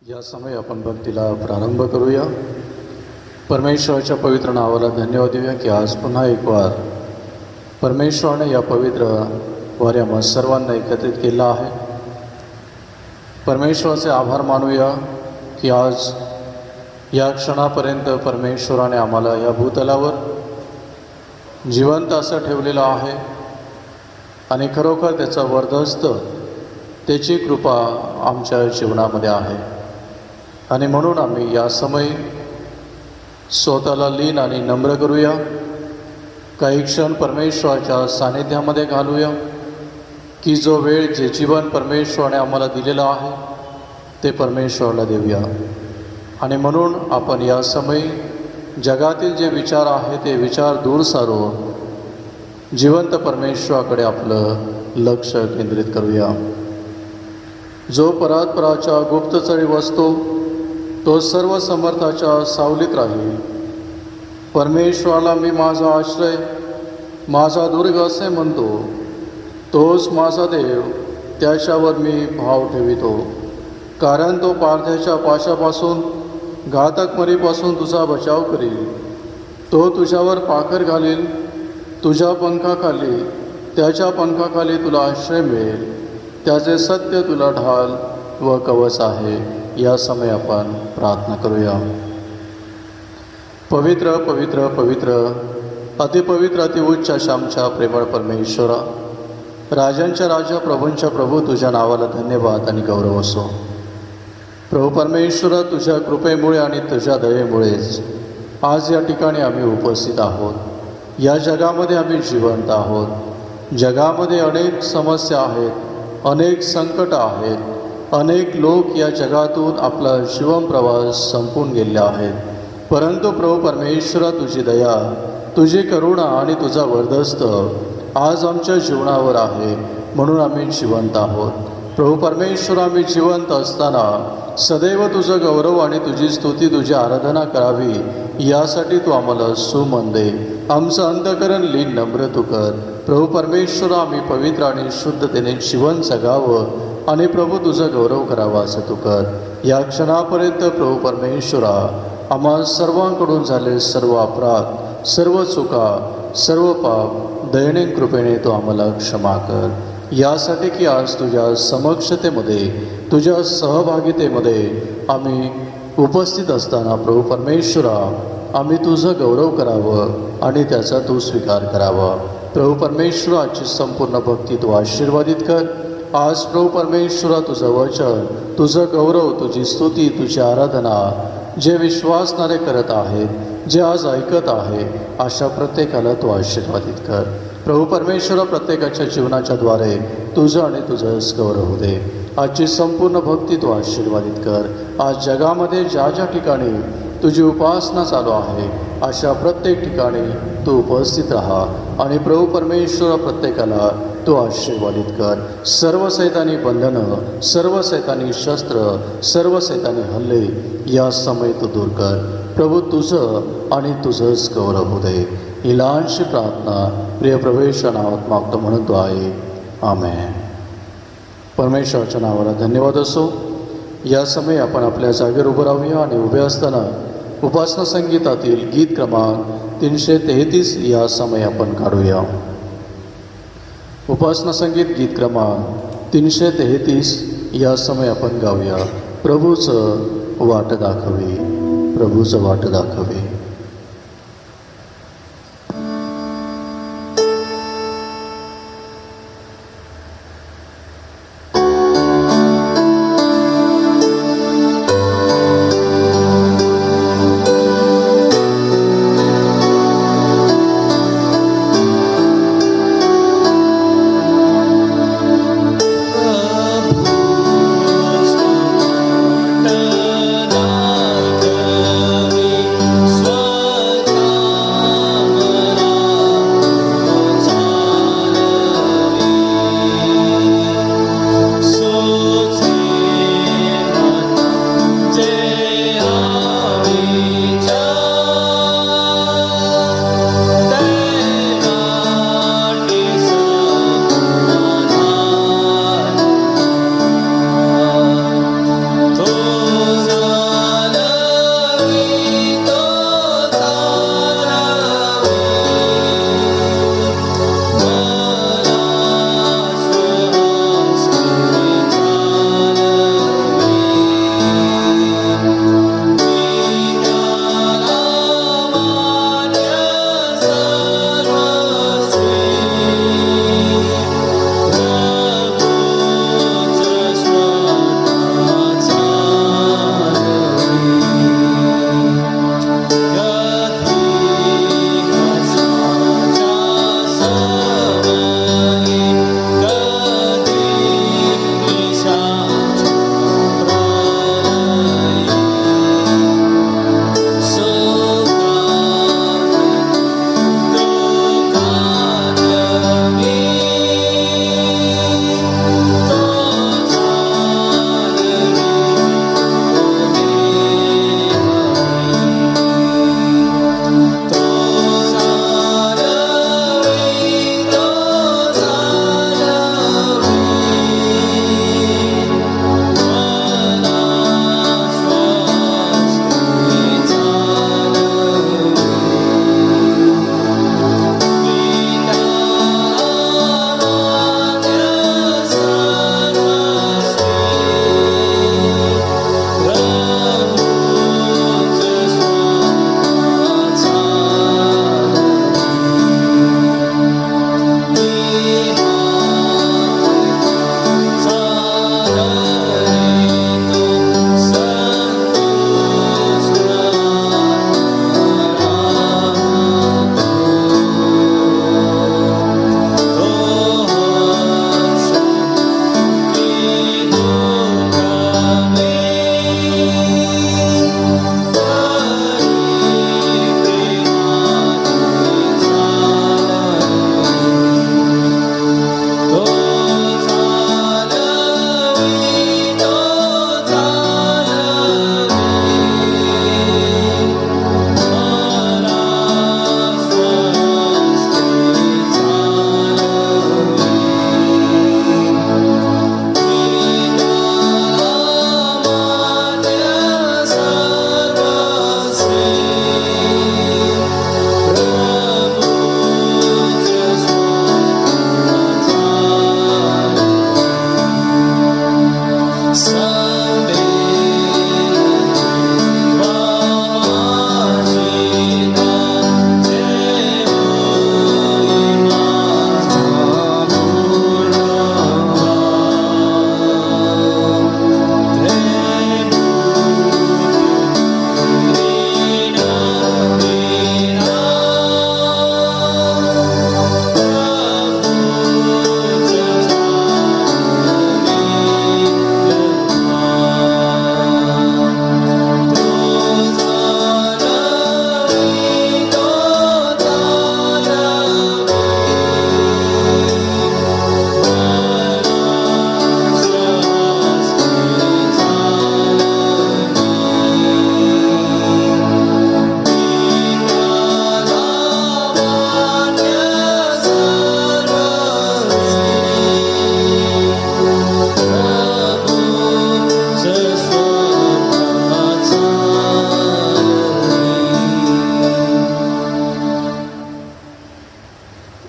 या समय आपण भक्तीला प्रारंभ करूया. परमेश्वराच्या पवित्र नावाला धन्यवाद देऊया की आज पुन्हा एक वार परमेश्वराने या पवित्र वाऱ्यामध्ये सर्वांना एकत्रित केलं आहे. परमेश्वराचे आभार मानूया की आज या क्षणापर्यंत परमेश्वराने आम्हाला या भूतलावर जिवंत असं ठेवलेलं आहे आणि खरोखर त्याचा वरदहस्त त्याची कृपा आमच्या जीवनामध्ये आहे. आणि म्हणून आम्ही या समयी स्वतःला लीन आणि नम्र करूया. काही क्षण परमेश्वराच्या सानिध्यामध्ये घालूया की जो वेळ जे जीवन परमेश्वराने आम्हाला दिलेलं आहे ते परमेश्वराला देऊया. आणि म्हणून आपण या समयी जगातील जे विचार आहे ते विचार दूर सारून जिवंत परमेश्वराकडे आपलं लक्ष केंद्रित करूया. जो परात्पराच्या गुप्त चळी बसतो तो सर्व समर्थाच्या सावलीत राहील. परमेश्वराला मी माझा आश्रय, माझा दुर्ग असे म्हणतो. तोच माझा देव, त्याच्यावर मी भाव ठेवितो. कारण तो पारध्याच्या पाशापासून, घातक मरीपासून तुझा बचाव करील. तो तुझ्यावर पाखर घालील, तुझ्या पंखाखाली, त्याच्या पंखाखाली तुला आश्रय मिळेल. त्याचे सत्य तुला ढाल व कवच आहे. या समय आपण प्रार्थना करूया. पवित्र पवित्र पवित्र अतिपवित्र अतिउच्च आमच्या प्रेमळ परमेश्वरा, राजांच्या राजा, प्रभूंच्या प्रभू, तुझ्या नावाला धन्यवाद आणि गौरव असो. प्रभू परमेश्वरा, तुझ्या कृपेमुळे आणि तुझ्या दयेमुळेच आज या ठिकाणी आम्ही उपस्थित आहोत. या जगामध्ये आम्ही जिवंत आहोत. जगामध्ये अनेक समस्या आहेत, अनेक संकट आहेत. अनेक लोक या जगातून आपला जीवन प्रवास संपून गेले आहेत. परंतु प्रभू परमेश्वरा, तुझी दया, तुझी करुणा आणि तुझा वरदहस्त आज आमच्या जीवनावर आहे. म्हणून आम्ही जिवंत आहोत. प्रभू परमेश्वरा, आम्ही जिवंत असताना सदैव तुझं गौरव आणि तुझी स्तुती, तुझी आराधना करावी यासाठी तू आम्हाला सुमन दे. आमचं अंतःकरण लीन नम्र तू कर. प्रभू परमेश्वरा, आम्ही पवित्र आणि शुद्धतेने जीवन जगावं आणि प्रभू तुझा गौरव करावा असं तू कर. या क्षणापर्यंत प्रभू परमेश्वरा, आम्हा सर्वांकडून झाले सर्व अपराध, सर्व चुका, सर्व पाप दयनीय कृपेने तू आम्हाला क्षमा कर. यासाठी की आज तुझ्या समक्षतेमध्ये, तुझ्या सहभागितेमध्ये आम्ही उपस्थित असताना प्रभू परमेश्वरा, आम्ही तुझं गौरव करावं आणि त्याचा तू स्वीकार करावा. प्रभू परमेश्वरा, आजची संपूर्ण भक्ती तू आशीर्वादित कर. आज प्रभू परमेश्वरा, तुझं वचन, तुझं गौरव, तुझी स्तुती, तुझी आराधना जे विश्वासणारे करत आहेत, जे आज ऐकत आहे, अशा प्रत्येकाला तू आशीर्वादित कर. प्रभू परमेश्वरा, प्रत्येकाच्या जीवनाच्या द्वारे तुझं आणि तुझंच गौरव होऊ दे. आजची संपूर्ण भक्ती तू आशीर्वादित कर. आज जगामध्ये ज्या ज्या ठिकाणी तुझी उपासना चालू आहे अशा प्रत्येक ठिकाणी तू उपस्थित राहा आणि प्रभू परमेश्वरा, प्रत्येकाला तू आशीर्वादित कर. सर्व सैतानी बंधनं, सर्व सैतानी शस्त्र, सर्व सैतानी हल्ले या समय तू दूर कर. प्रभू, तुझं आणि तुझंच गौरव होऊ दे. ही लहानशी प्रार्थना प्रिय प्रभूच्या नावात मागतो म्हणून तो आहे. आमेन. परमेश्वराच्या नावाला धन्यवाद असो. या समय आपण आपल्या जागेवर उभं राहूया आणि उभे असताना उपासना संगीतातील गीत क्रमांक 333 या समय आपण काढूया. उपासना संगीत गीत क्रमांक 333 या समय आपण गाऊया. प्रभूचं वाट दाखवी, प्रभूचं वाट दाखवी. So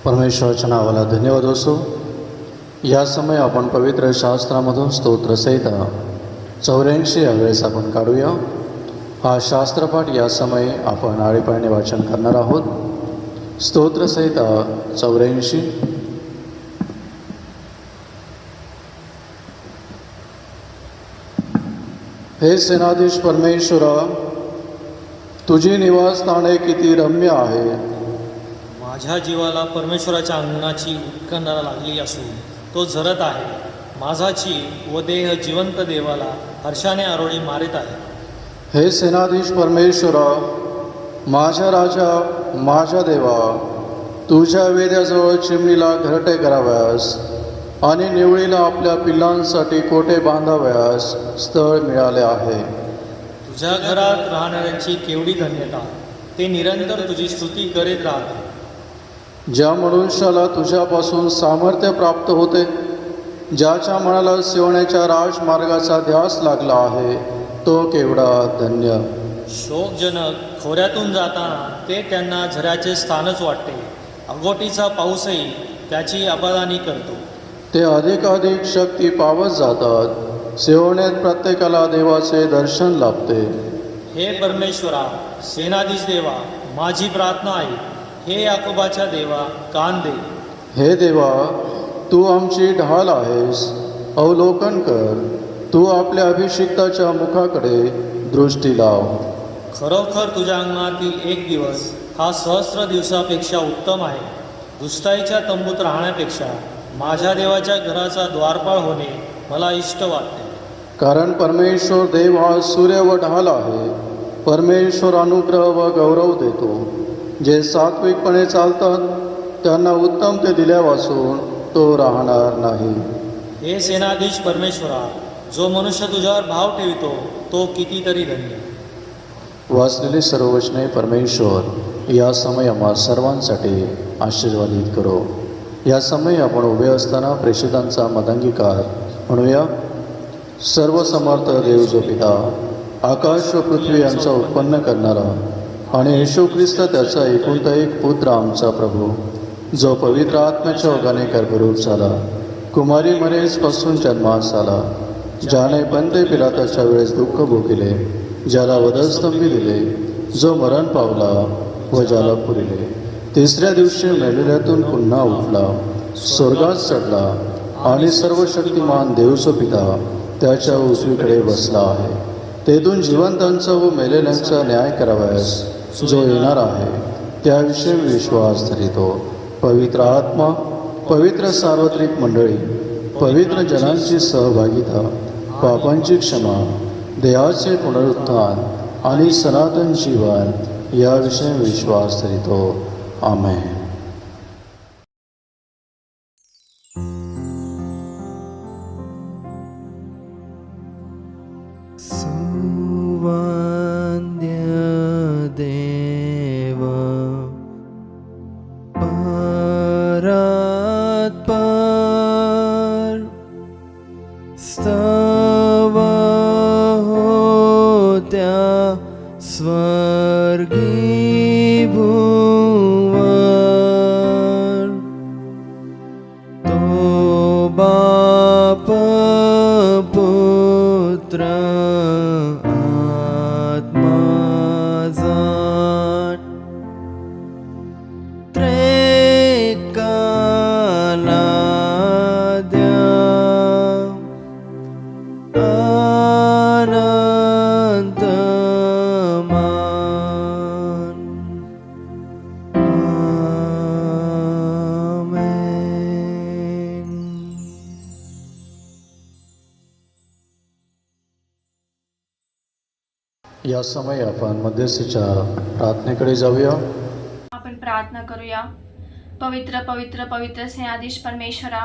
परमेश्वराच्या नावाला धन्यवाद असो. या समय आपण पवित्र शास्त्रामधून स्तोत्रसहिता 84 या वेळेस आपण काढूया. हा शास्त्रपाठ या समय आपण आळीपाळीने वाचन करणार आहोत. स्तोत्रसहिता 84. हे सेनाधीश परमेश्वरा, तुझी निवासस्थाने किती रम्य आहे. माझ्या जीवाला परमेश्वराच्या अंगणाची उत्खनना लागली असून तो झरत आहे. माझा जीव व देह जिवंत देवाला हर्षाने आरोळी मारित आहे. हे सेनाधीश परमेश्वरा, माझ्या राजा, माझ्या देवा, तुझ्या वेद्याजवळ चिमणीला घरटे कराव्यास आणि निवळीला आपल्या पिल्लांसाठी कोठे बांधाव्यास स्थळ मिळाले आहे. तुझ्या घरात राहणाऱ्यांची केवढी धन्यता, ते निरंतर तुझी स्तुती करीत राहते. ज्या मनुष्याला तुझ्यापासून सामर्थ्य प्राप्त होते, ज्याच्या मनाला सेवण्याच्या राजमार्गाचा ध्यास लागला आहे, तो केवढा धन्य. शोकजनक खोऱ्यातून जाताना ते त्यांना झऱ्याचे स्थानच वाटते. अगोटीचा पाऊसही त्याची अबादानी करतो. ते अधिकाधिक शक्ती पावत जातात. सेवण्यात प्रत्येकाला देवाचे दर्शन लाभते. हे परमेश्वरा, सेनाधीश देवा, माझी प्रार्थना आहे. हे याकोबाच्या देवा, कान दे. हे देवा, तू आमची ढाल आहेस. अवलोकन कर. तू आपल्या अभिषिक्ताच्या मुखाकडे दृष्टी लाव. खरोखर तुझ्या अंगणातील एक दिवस हा सहस्र दिवसापेक्षा उत्तम आहे. दुष्टाईच्या तंबूत राहण्यापेक्षा माझ्या देवाच्या घराचा द्वारपाळ होणे मला इष्ट वाटते. कारण परमेश्वर देव हा सूर्य व ढाल आहे. परमेश्वर अनुग्रह व गौरव देतो. जे सात्विकपणे चालतात त्यांना उत्तम ते दिल्यापासून तो राहणार नाही. हे सेनाधीश परमेश्वरा, जो मनुष्य तुझ्यावर भाव ठेवितो तो कितीतरी धन्य. वाचलेली सर्व वचने परमेश्वर या समय आम्हा सर्वांसाठी आशीर्वादित करो. या समय आपण उभे असताना प्रेषितांचा मदंगीकार म्हणूया. सर्व समर्थ देव जो पिता, आकाश व पृथ्वी यांचा उत्पन्न करणारा आणि येशू ख्रिस्त त्याचा एकुलता एक पुत्र आमचा प्रभू, जो पवित्र आत्म्याच्या ओघाने गर्भरूप झाला, कुमारी मरेजपासून जन्मास आला, ज्याने पंते पिलाताच्या वेळेस दुःख भोगिले, ज्याला वधस्तंभी दिले, जो मरण पावला व ज्याला पुरिले, तिसऱ्या दिवशी मेलेल्यातून पुन्हा उठला, स्वर्गात चढला आणि सर्व शक्तिमान देवचो पिता त्याच्या उजवीकडे बसला आहे. तेथून जिवंतांचा व मेलेल्यांचा न्याय करावयास जो येणार आहे, त्याविषयी विश्वास धरितो. पवित्र आत्मा, पवित्र सार्वत्रिक मंडळी, पवित्र जनांची सहभागिता, पापांची क्षमा, देहाचे पुनरुत्थान आणि सनातन जीवन याविषयी विश्वास धरितो. आमेन. देव परात्पर स्तव होत्या स्वर्गी भुवर, तो बाप पुत्र या समय आपण मध्यस्थीच्या प्रार्थनेकडे जाऊया. आपण प्रार्थना करूया. पवित्र पवित्र पवित्र सेनाधीश परमेश्वरा,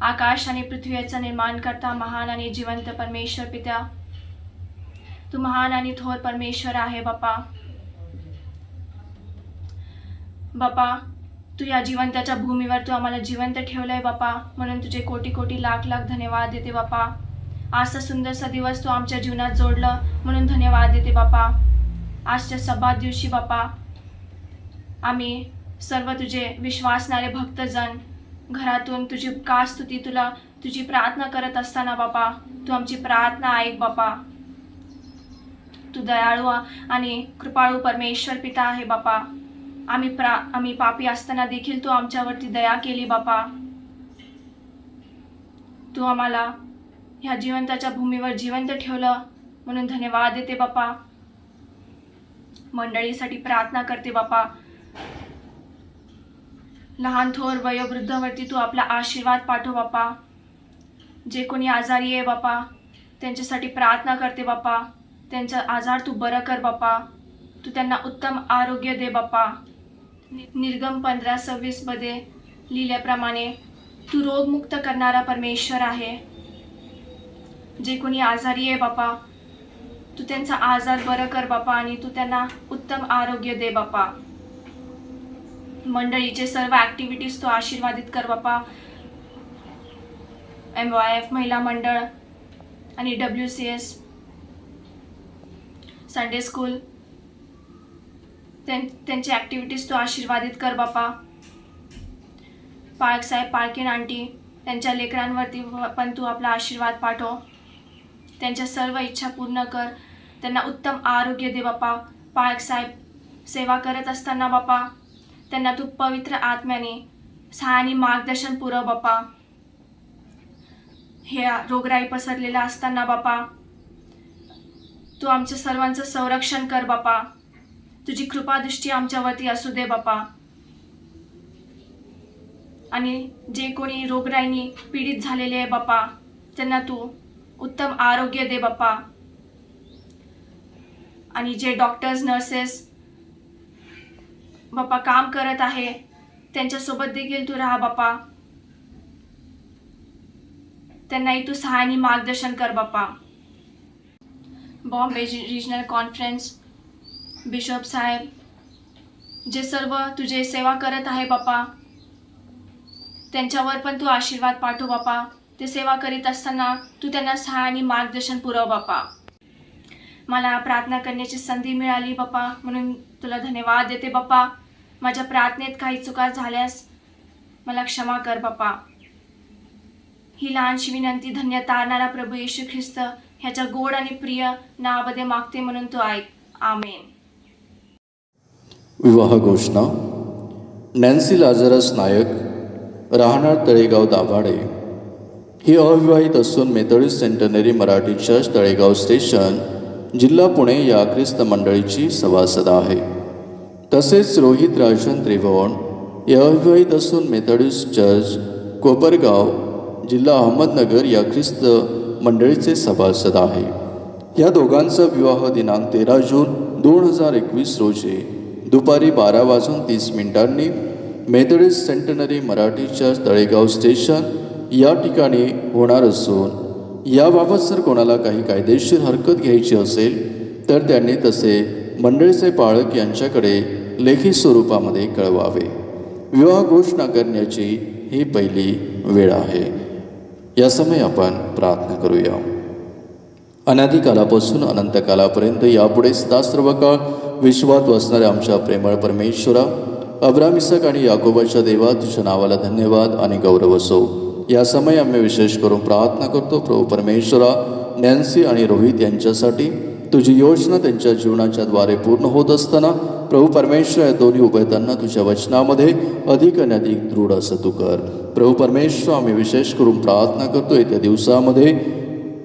आकाश आणि पृथ्वीचा निर्माण करता महान आणि जिवंत परमेश्वर पित्या, तू महान आणि थोर परमेश्वर आहे बापा. बापा, तू या जिवंताच्या भूमीवर तू आम्हाला जिवंत ठेवलंय बापा, म्हणून तुझे कोटी कोटी लाख लाख धन्यवाद देते बापा. आजचा सुंदरसा दिवस तू आमच्या जीवनात जोडलं म्हणून धन्यवाद देते बापा. आजच्या सब्बात दिवशी बापा आम्ही सर्व तुझे विश्वासणारे भक्तजन घरातून तुझी उपकार स्तुती तुझी प्रार्थना करत असताना बापा, तू आमची प्रार्थना ऐक बापा. तू दयाळू आणि कृपाळू परमेश्वर पिता आहे बापा. आम्ही पापी असताना देखील तू आमच्यावरती दया केली बापा. तू आम्हाला ह्या जिवंताच्या भूमीवर जिवंत ठेवलं म्हणून धन्यवाद देते बापा. मंडळीसाठी प्रार्थना करते बापा. लहान थोर वयोवृद्धावरती तू आपला आशीर्वाद पाठव बापा. जे कोणी आजारी आहे बापा, त्यांच्यासाठी प्रार्थना करते बापा. त्यांचा आजार तू बरं कर बापा. तू त्यांना उत्तम आरोग्य दे बापा. निर्गम 15:26 मध्ये लिहिल्याप्रमाणे तू रोगमुक्त करणारा परमेश्वर आहे. जे कोणी आजारी आहे बापा, तू त्यांचा आजार बरं कर बापा आणि तू त्यांना उत्तम आरोग्य दे बापा. मंडळीचे सर्व ॲक्टिव्हिटीज तो आशीर्वादित कर बापा. MYF महिला मंडळ आणि WCS संडे स्कूल त्यांची ॲक्टिव्हिटीज तो आशीर्वादित कर बापा. पाळकसाहेब पाळकीन आंटी त्यांच्या लेकरांवरती पण तू आपला आशीर्वाद पाठव. त्यांच्या सर्व इच्छा पूर्ण कर. त्यांना उत्तम आरोग्य दे बापा. पाळकसाहेब सेवा करत असताना बापा, त्यांना तू पवित्र आत्म्याने सहाय्याने मार्गदर्शन पुरव बापा. हे रोगराई पसरलेला असताना बापा, तू आमच्या सर्वांचं संरक्षण कर बापा. तुझी कृपादृष्टी आमच्यावरती असू दे बापा. आणि जे कोणी रोगराईने पीडित झालेले आहे बापा, त्यांना तू उत्तम आरोग्य दे बापा. आणि जे डॉक्टर्स नर्सेस बापा काम करत आहे, त्यांच्यासोबत देखील तू राहा बापा. त्यांनाही तू सहाय्याने मार्गदर्शन कर बापा. बॉम्बे रिजनल कॉन्फरन्स बिशप साहेब, जे सर्व तुझे सेवा करत आहे बापा, त्यांच्यावर पण तू आशीर्वाद पाठव बापा. ते सेवा करीत असताना तू त्यांना सहाय्याने मार्गदर्शन पुरव बापा. मला प्रार्थना करण्याची संधी मिळाली बापा, म्हणून तुला धन्यवाद देते बापा. माझ्या प्रार्थनेत काही चुका झाल्यास मला क्षमा कर बापा. ही लहानशी विनंती धन्य तारणारा प्रभू येशू ख्रिस्त ह्याच्या गोड आणि प्रिय नावामध्ये मागते, म्हणून तू ऐक. आमेन. विवाह घोषणा. नॅन्सी लाझरस नायक, राहणार तळेगाव दाभाडे, ही अविवाहित असून Methodist centenary Marathi church Talegaon station, जिल्हा पुणे या ख्रिस्त मंडळीची सभासद आहे. तसेच रोहित राजन त्रिभुवन हे अविवाहित असून मेथोडिस्ट चर्च कोपरगाव, जिल्हा अहमदनगर या ख्रिस्त मंडळीचे सभासद आहे. या दोघांचा विवाह दिनांक 13 जून 2021 रोजी दुपारी 12:30 Methodist centenary Marathi church Talegaon station या ठिकाणी होणार असून, याबाबत जर कोणाला काही कायदेशीर हरकत घ्यायची असेल तर त्यांनी तसे मंडळीचे पालक यांच्याकडे लेखी स्वरूपामध्ये कळवावे. विवाह घोषणा करण्याची ही पहिली वेळ आहे. या समय आपण प्रार्थना करूया. अनादी कालापासून अनंत कालापर्यंत यापुढे सदा सर्व काळ विश्वात वसणाऱ्या आमच्या प्रेमळ परमेश्वरा, अब्राम, इसहाक आणि याकोबाच्या देवा, तुझ्या नावाला धन्यवाद आणि गौरव असो. या समय आम्ही विशेष करून प्रार्थना करतो प्रभू परमेश्वरा, नॅन्सी आणि रोहित यांच्यासाठी तुझी योजना त्यांच्या जीवनाच्या द्वारे पूर्ण होत असताना प्रभू परमेश्वर या दोन्ही उभयतांना तुझ्या वचनामध्ये अधिक आणि अधिक दृढ असं तू कर. प्रभू परमेश्वर, आम्ही विशेष करून प्रार्थना करतो येत्या दिवसामध्ये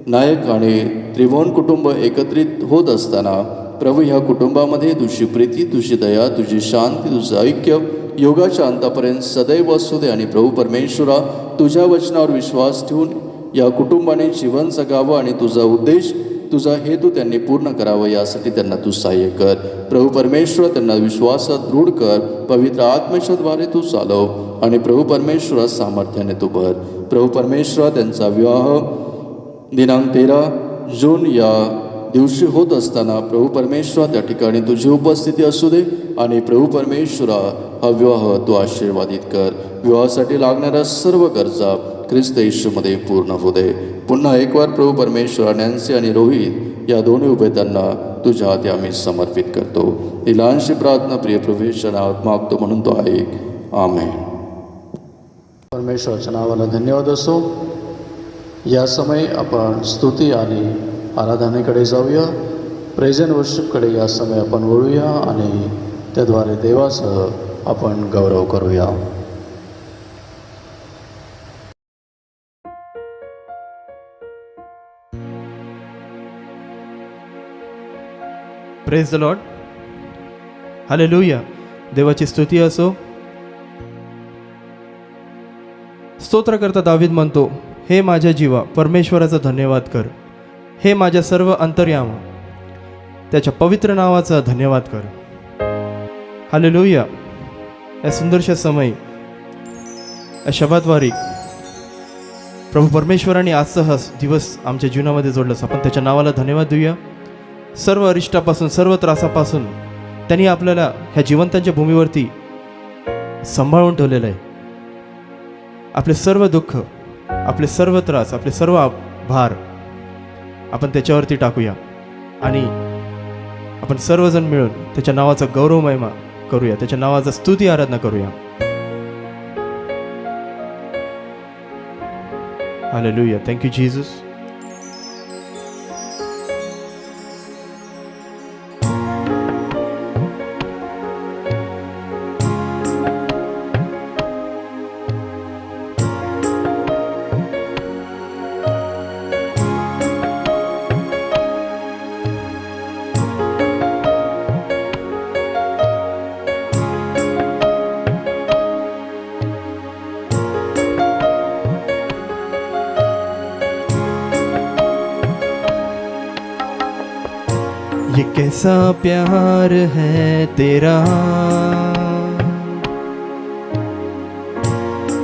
नायक आणि त्रिभुवन कुटुंब एकत्रित होत असताना प्रभू ह्या कुटुंबामध्ये तुझी प्रीती, तुझी दया, तुझी शांती, तुझं ऐक्य योगाच्या अंतापर्यंत सदैव असू दे. आणि प्रभू परमेश्वरा, तुझ्या वचनावर विश्वास ठेवून या कुटुंबाने जीवन जगावं आणि तुझा उद्देश, तुझा हेतू त्यांनी पूर्ण करावं, यासाठी त्यांना तू सहाय्य कर. प्रभू परमेश्वर, त्यांना विश्वासात दृढ कर. पवित्र आत्म्याच्याद्वारे तू चालव आणि प्रभू परमेश्वरा सामर्थ्याने तू भर. प्रभू परमेश्वरा, त्यांचा विवाह दिनांक 13 जून या दिवशी होत असताना प्रभू परमेश्वरा त्या ठिकाणी तुझी उपस्थिती असू दे. आणि प्रभू परमेश्वरा, हा विवाह तू आशीर्वादित कर. विवाहासाठी लागणाऱ्या सर्व गरजा ख्रिस्त येशूमध्ये पूर्ण होऊ दे. पुन्हा एक वार प्रभू परमेश्वरा, नॅन्सी आणि रोहित या दोन्ही उभयतांना तुझ्या हाती आम्ही समर्पित करतो. ही लहानशी प्रार्थना प्रिय प्रभूच्या नावात मागतो म्हणून तो ऐक. आमेन. परमेश्वराच्या नावाला धन्यवाद असो. या समय आपण स्तुती आणि आराधनेकडे जाऊया. प्रेझ अँड वर्शिपकडे या समय आपण वळूया आणि त्याद्वारे देवासह आपण गौरव करूया. Praise the Lord. हालेलुया. देवाची स्तुती असो. स्तोत्रकर्ता दावीद म्हणतो, हे माझ्या जीवा परमेश्वराचा धन्यवाद कर. हे माझ्या सर्व अंतर्यामा त्याच्या पवित्र नावाचा धन्यवाद कर. हालेलुया. या सुंदरशा समय या शबातवारी प्रभू परमेश्वराने आजचा हा दिवस आमच्या जीवनामध्ये जोडलास. आपण त्याच्या नावाला धन्यवाद देऊया. सर्व अरिष्टापासून सर्व त्रासापासून त्यांनी आपल्याला ह्या जिवंतांच्या भूमीवरती सांभाळून ठेवलेलं आहे. आपले सर्व दुःख, आपले सर्व त्रास, आपले सर्व भार आपण त्याच्यावरती टाकूया आणि आपण सर्वजण मिळून त्याच्या नावाचा गौरव महिमा करूया, त्याच्या नावाचा स्तुती आराधना करूया. हालेलुया. Thank you Jesus. ये कैसा प्यार है तेरा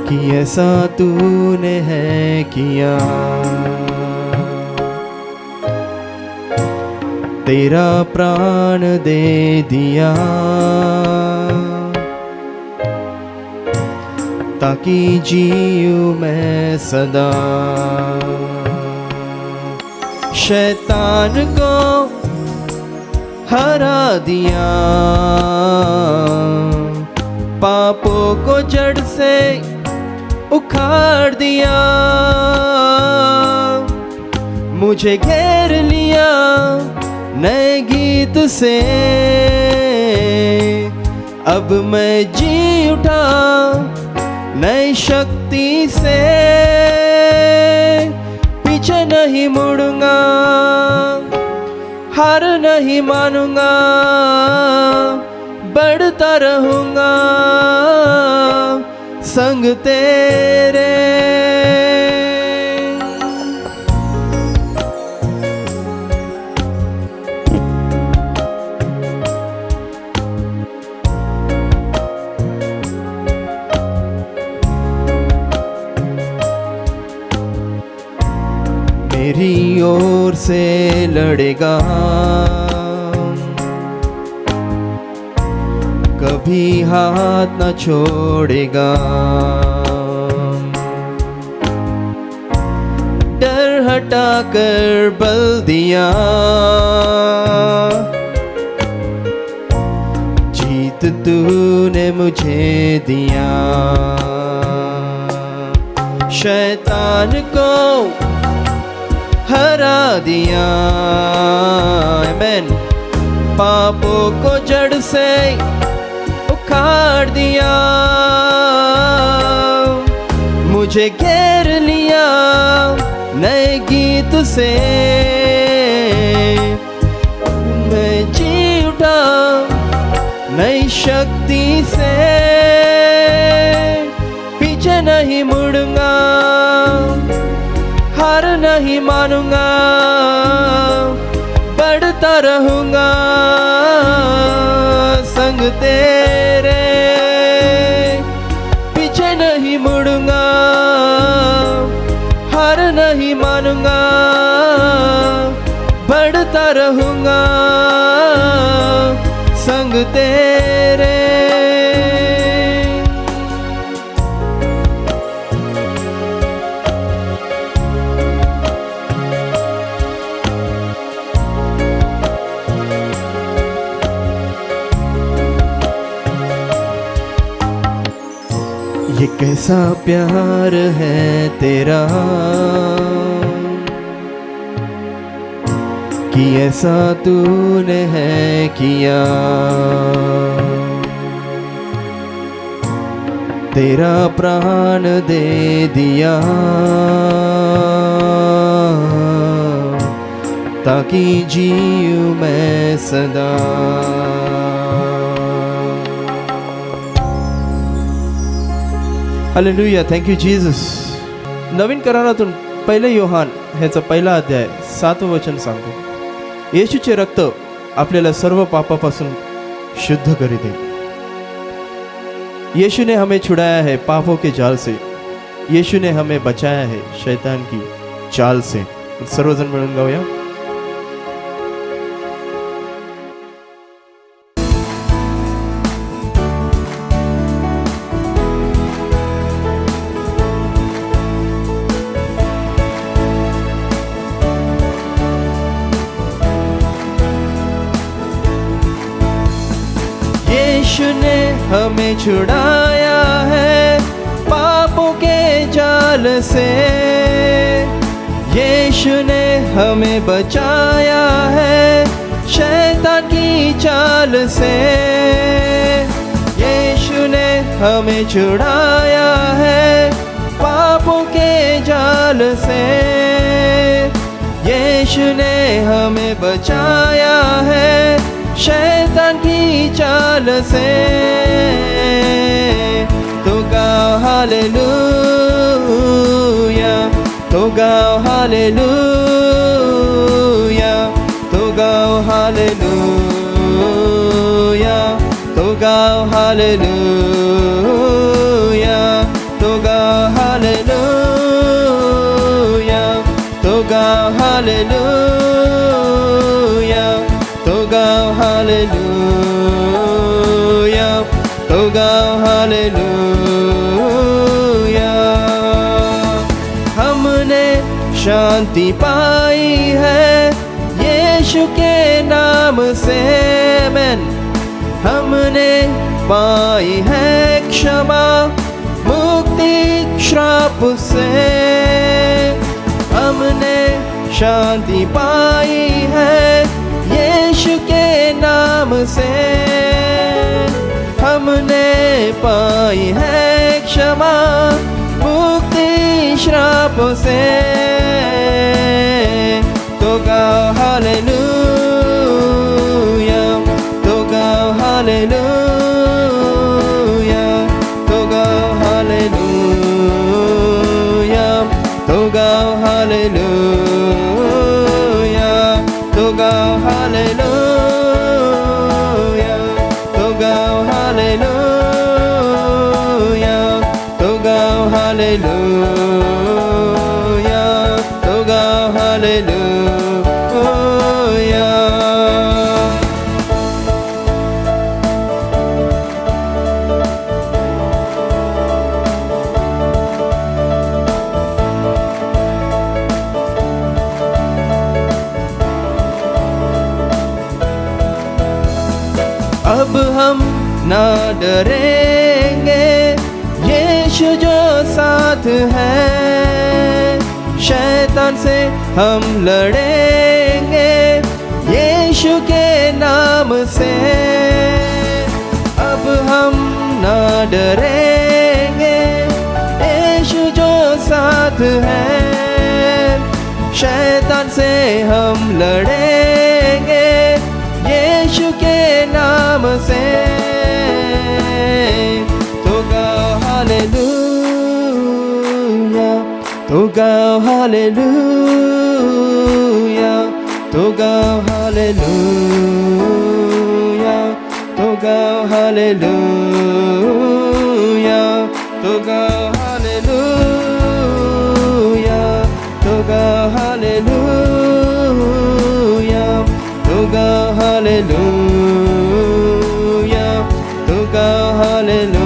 कि ऐसा तूने है किया. तेरा प्राण दे दिया ताकि जीऊं मैं सदा. शैतान को हरा दिया, पापों को जड़ से उखाड़ दिया. मुझे घेर लिया नए गीत से, अब मैं जी उठा नई शक्ति से. पीछे नहीं मुड़ूंगा, हार नहीं मानूंगा, बढ़ता रहूंगा संग तेरे. मेरी ओर से लड़ेगा, कभी हाथ न छोड़ेगा. डर हटा कर बल दिया, जीत तूने मुझे दिया. शैतान को हरा दिया. आमेन. पापों को जड़ से उखाड़ दिया. मुझे घेर लिया नए गीत से, मैं जी उठा नई शक्ति से. पीछे नहीं मुड़ूंगा, हार नहीं मानूंगा, बढ़ता रहूंगा संग तेरे. पीछे नहीं मुड़ूंगा, हार नहीं मानूंगा, बढ़ता रहूंगा संग तेरे. ये कैसा प्यार है तेरा कि ऐसा तूने है किया। तेरा प्राण दे दिया ताकि जीऊं मैं सदा। Hallelujah, thank you Jesus. नवीन करारातून पहिले योहान ह्याचा पहिला अध्याय 7 वचन सांगतो, येशूचे रक्त आपल्याला सर्व पापापासून शुद्ध करीते. यीशु ने हमें छुड़ाया है पापों के जाल से. यीशु ने हमें बचाया है शैतान की चाल से. सर्वजण मिळून गाऊया. यीशु ने हमें छुड़ाया है पापों के जाल से. यीशु ने हमें बचाया है शैतान की चाल से. यीशु ने हमें छुड़ाया है पापों के जाल से. यीशु ने हमें बचाया है शैतान की चाल से. तो गाओ हालेलुया, तो गाओ हालेलुया, तो गाओ हालेलुया, तो गाओ हालेलुया, तो गाओ हालेलुया, तो गाओ हालेलुया, तो गाओ हालेलुया, तो गाओ हालेलुया. हमने शांति पाई है यीशु के नाम से. मैन हमने पाई है क्षमा मुक्ति श्राप से. हमने शांति पाई है यीशु के नाम से. हमने पाई है क्षमा मुक्ति श्राप से. तो गाओ हालेलुया, तो गाओ हालेलुया, तो गाओ हालेलुया, तो गाओ हालेलुया, तो गाओ हालेलुया, तो गाओ हालेलुया, तो गाओ हालेलुया, तो गाओ हालेलुया. अब हम ना डरेंगे यीशु जो साथ है. शैतान से हम लड़ेंगे यीशु के नाम से. अब हम ना डरेंगे यीशु जो साथ है. शैतान से हम लड़ेंगे यीशु के नाम से. तो गाओ हालेलुया, तो गाओ हालेलुया, तो गाओ हालेलुया, तो गाओ हालेलुया, तो गाओ हालेलुया, तो गाओ हालेलुया, तो गाओ हालेलुया, तो गाओ हालेलुया,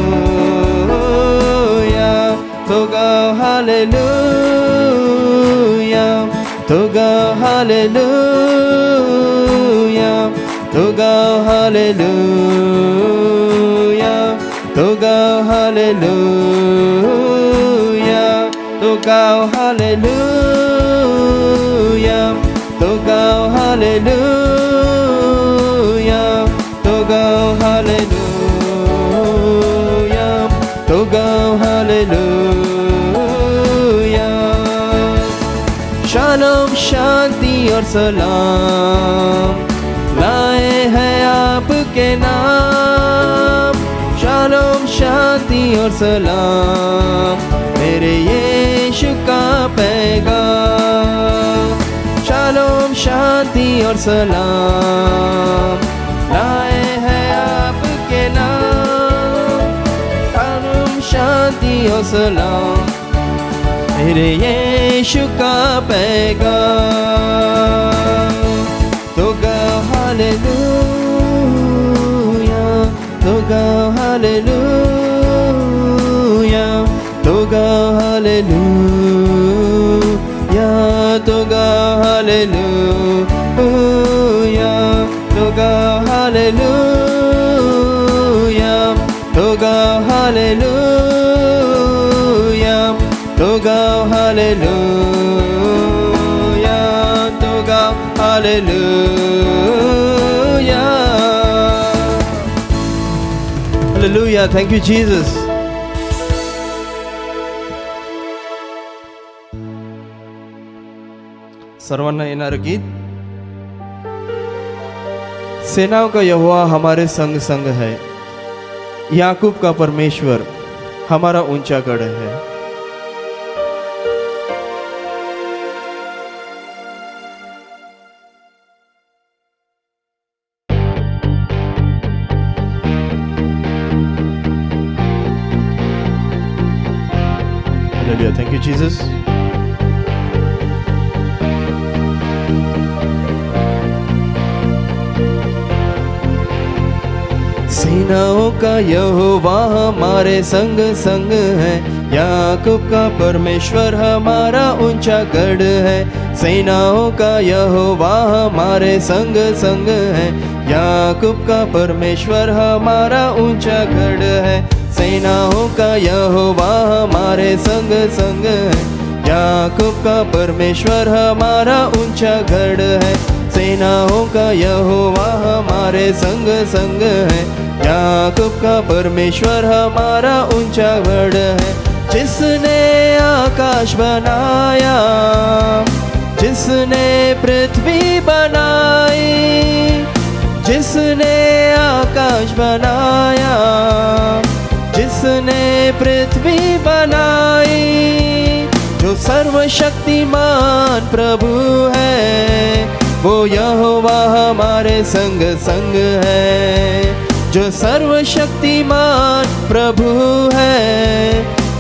तो गाओ हालेलुया, तो गाओ हालेलुया, तो गाओ हालेलुया, तो गाओ हालेलुया. हालेलुया, तो गाओ हालेलुया, तो गाओ हालेलुया, तो गाओ हालेलुया, तो गाओ हालेलुया। शालोम शांति और सलाम लाए हैं आपके नाम, शालोम शांति और सलाम मेरे यीशु का पैगाम। शालोम शांति और सलाम लाए हैं आपके नाम, शालोम शांति और सलाम मेरे यीशु का पैगाम। तो गाओ हालेलुया, तो गाओ हालेलुया, तो गाओ हालेलुया, तो गाओ हालेलुया, तो गाओ हालेलुया, तो गाओ हालेलुया, तो गाओ हालेलुया, तो गाओ hallelujah. Hallelujah, thank you Jesus. सर्वांना येणारं गीत। सेनाओं का यहोवा हमारे संग संग है, याकूब का परमेश्वर हमारा ऊंचा गढ़ है। Hallelujah. Thank you, Jesus. सेनाओं का यहोवा हमारे संग संग है, याकूब का परमेश्वर हमारा ऊंचा गढ़ है। सेनाओं का यहोवा हमारे संग संग है, याकूब का परमेश्वर हमारा ऊंचा गढ़ है। सेनाओं का यहोवा हमारे संग संग है, याकूब का परमेश्वर हमारा ऊंचा गढ़ है। सेनाओं का यहोवा हमारे संग संग है, याकूब का परमेश्वर हमारा ऊंचा गढ़ है। जिसने आकाश बनाया, जिसने पृथ्वी बनाई, जिसने आकाश बनाया, जिसने पृथ्वी बनाई, जो सर्वशक्तिमान प्रभु है, वो यहोवा हमारे संग संग है। जो सर्वशक्तिमान प्रभु है,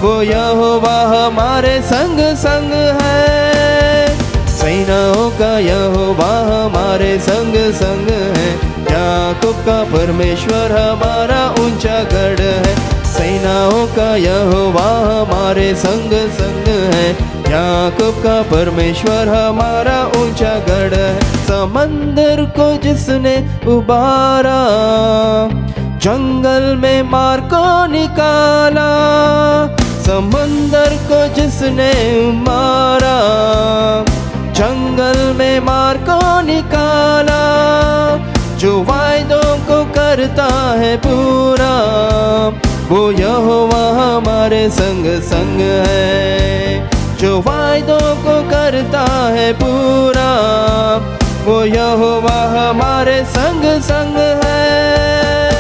वो यहोवा हमारे संग संग है। सेनाओं का यहोवा हमारे संग संग है, याकूब का परमेश्वर हमारा ऊंचा गढ़ है। सेनाओं का यहोवा हमारे संग संग है, याकूब का परमेश्वर हमारा ऊंचा गढ़ है। समंदर को जिसने उबारा, जंगल में मार को निकाला, समंदर को जिसने मारा, जंगल में मार को निकाला, जो वायदों को करता है पूरा, वो यहोवा हमारे संग संग है। जो वायदों को करता है पूरा, वो यहोवा हमारे संग संग है।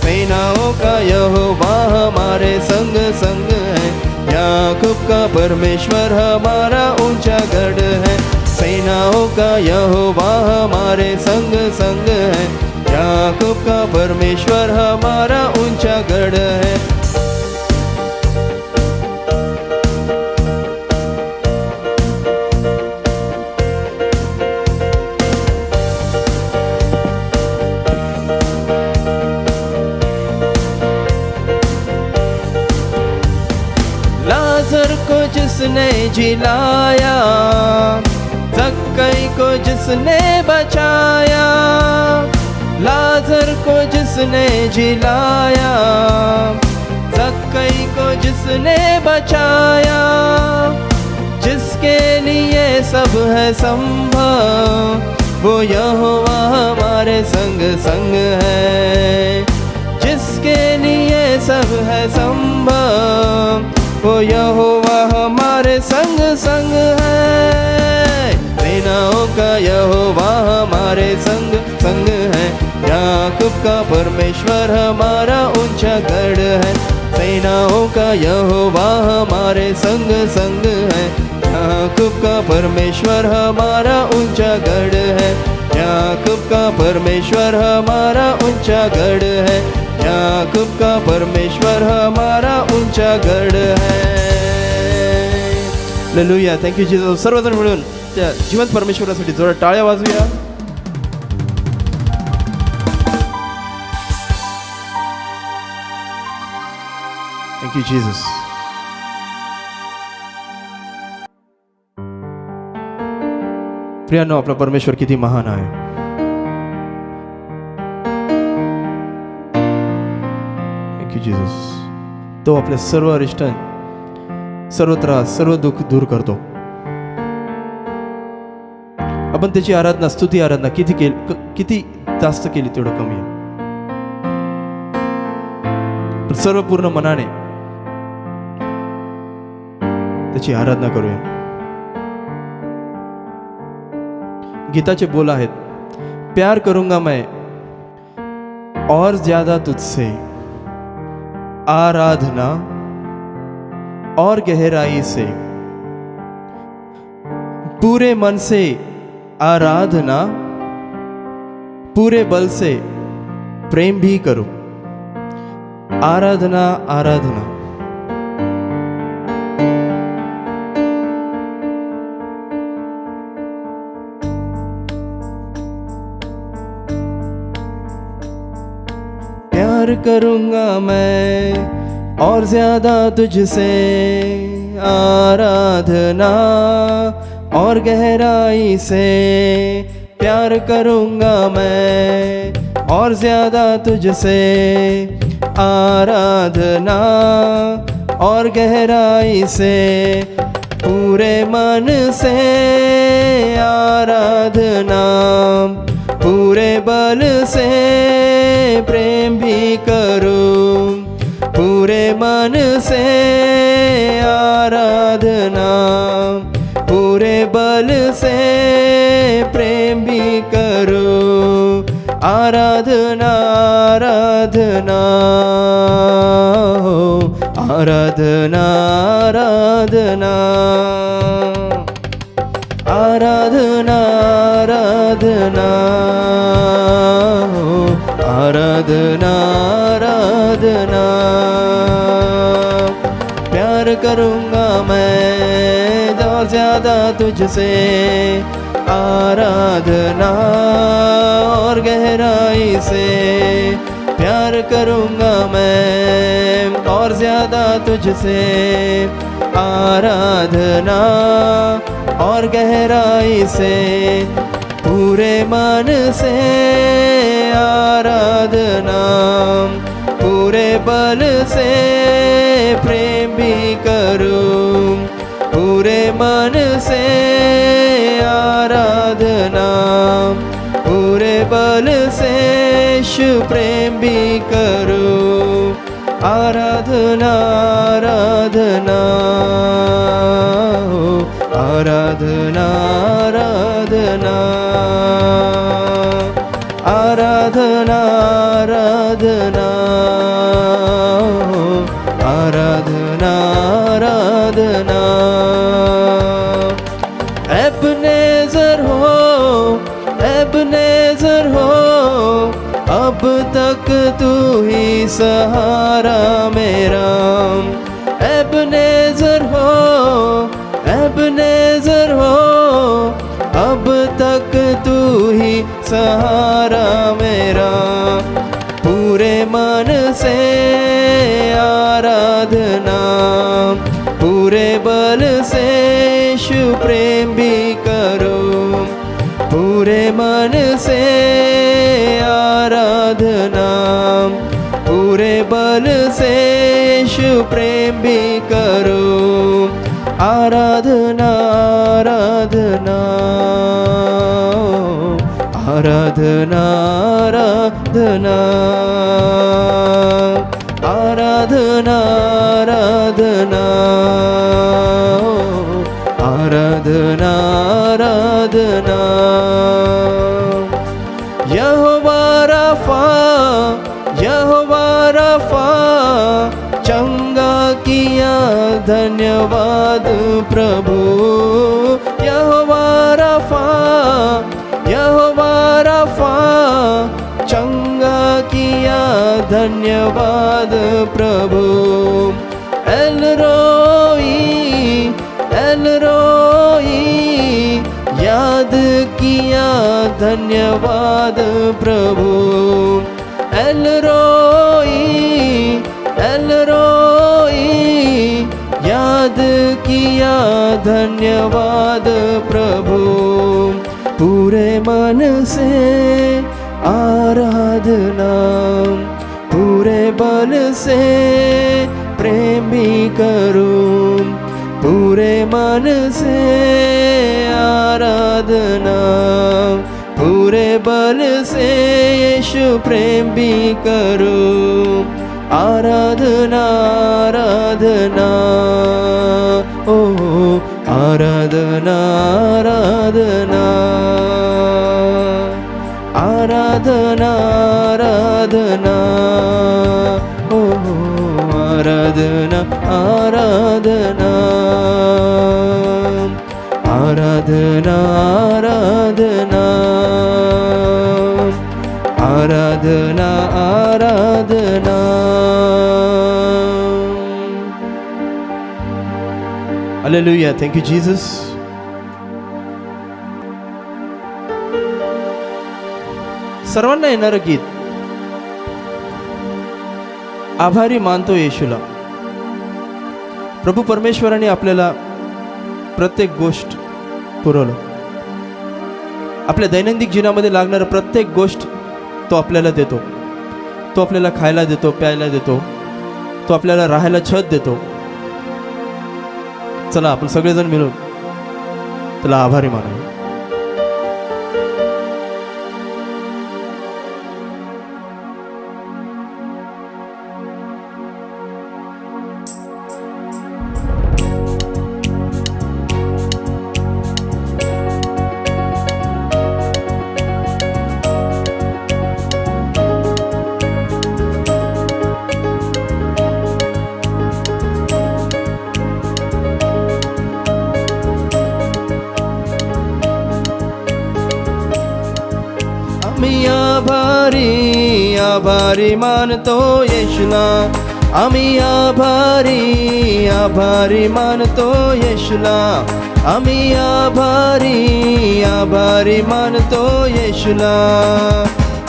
सेनाओं का यहोवा हमारे संग संग है, याकूब का परमेश्वर हमारा ऊंचा गढ़ है। सेनाओं का यहोवा हमारे संग संग है, याकूब का परमेश्वर हमारा ऊंचा गढ़ है। लाजर को जिसने जिलाया, जक्कई को जिसने बचाया, लाजर को जिसने जिलाया, जक्कई को जिसने बचाया, जिसके लिए सब है संभव, वो यहोवा हमारे संग संग है। जिसके लिए सब है संभव, वो यहोवा हमारे संग संग है। सेनाओं का यहोवा हमारे संग संग है। याकूब का परमेश्वर हमारा ऊंचा गढ़ है। सेनाओं का यहोवा हमारे संग संग है। याकूब का परमेश्वर हमारा ऊंचा गढ़ है। याकूब का परमेश्वर हमारा ऊंचा गढ़ है। याकूब का परमेश्वर हमारा ऊंचा गढ़ है। Hallelujah, thank you Jesus. सर्वजण मिळून त्या जिवंत परमेश्वरासाठी जोरात टाळ्या वाजूया. Thank you Jesus. प्रियांनो, आपला परमेश्वर किती महान आहे. Thank you Jesus. तो आपल्या सर्व अरिष्ट, सर्व त्रास, सर्व दुःख दूर करतो. आपण त्याची आराधना, स्तुती आराधना किती जास्त केली तेवढं कमी आहे. सर्व पूर्ण मनाने त्याची आराधना करूया. गीताचे बोल आहेत, प्यार करूंगा मैं और ज्यादा तुझसे, आराधना और गहराई से, पूरे मन से आराधना, पूरे बल से प्रेम भी करूं. आराधना आराधना. प्यार करूंगा मैं और ज्यादा तुझसे, आराधना और गहराई से. प्यार करूंगा मैं और ज्यादा तुझसे, आराधना और गहराई से. पूरे मन से आराधना, पूरे बल से प्रेम भी करूं. पूरे मन से आराधना, पूरे बल से प्रेम भी करूं. आराधना आराधना आराधना आराधना आराधना आराधना आराधना. प्यार करूंगा मैं और ज्यादा तुझसे, आराधना और गहराई से. प्यार करूंगा मैं और ज्यादा तुझसे, आराधना और गहराई से. पूरे मन से आराधना, पूरे बल से प्रेम भी करूं. पूरे मन से आराधना, पूरे बल से यीशु प्रेम भी करूं. आराधना आराधना आराधना आराधना आराधना आराधना आराधना आराधना. एबनेज़र हो, अब तक तू ही सहारा मेरा. एबनेज़र हो, अब तक तू ही सहारा मेरा. पूरे मन से आराधना, पूरे बल से यीशु प्रेम भी करूं. पूरे मन से आराधना, पूरे बल से करू. आराधना आराधना आराधना आराधना आराधना आराधना आराधना आराधना. यहोवा राफा यहोवा राफा चंगा किया धन्यवाद प्रभु. यहोवा राफा चंगा किया धन्यवाद प्रभु. एल रोई याद किया धन्यवाद प्रभु. एल रोई याद किया धन्यवाद प्रभु. पूरे मन से आराधना पूरे बल से प्रेम भी करूं. पूरे मन से आराधना पूरे बल से यीशु प्रेम भी करूं. आराधना आराधना ओ आराधना आराधना आराधना आराधना ओ आराधना आराधना आराधना आराधना आराधना आराधना. Hallelujah. Thank you, Jesus. सर्वांना येणारं गीत आभारी मानतो येशूला. प्रभू परमेश्वराने आपल्याला प्रत्येक गोष्ट पुरवलं. आपल्या दैनंदिन जीवनामध्ये लागणारं प्रत्येक गोष्ट तो आपल्याला देतो. तो आपल्याला खायला देतो, प्यायला देतो, तो आपल्याला राहायला छत देतो. चला आपण सगळेजण मिळून त्याला आभारी मानूया. आम्ही आभारी मानतो येशूला. आम्ही आभारी मानतो येशूला. आम्ही आभारी मानतो येशूला.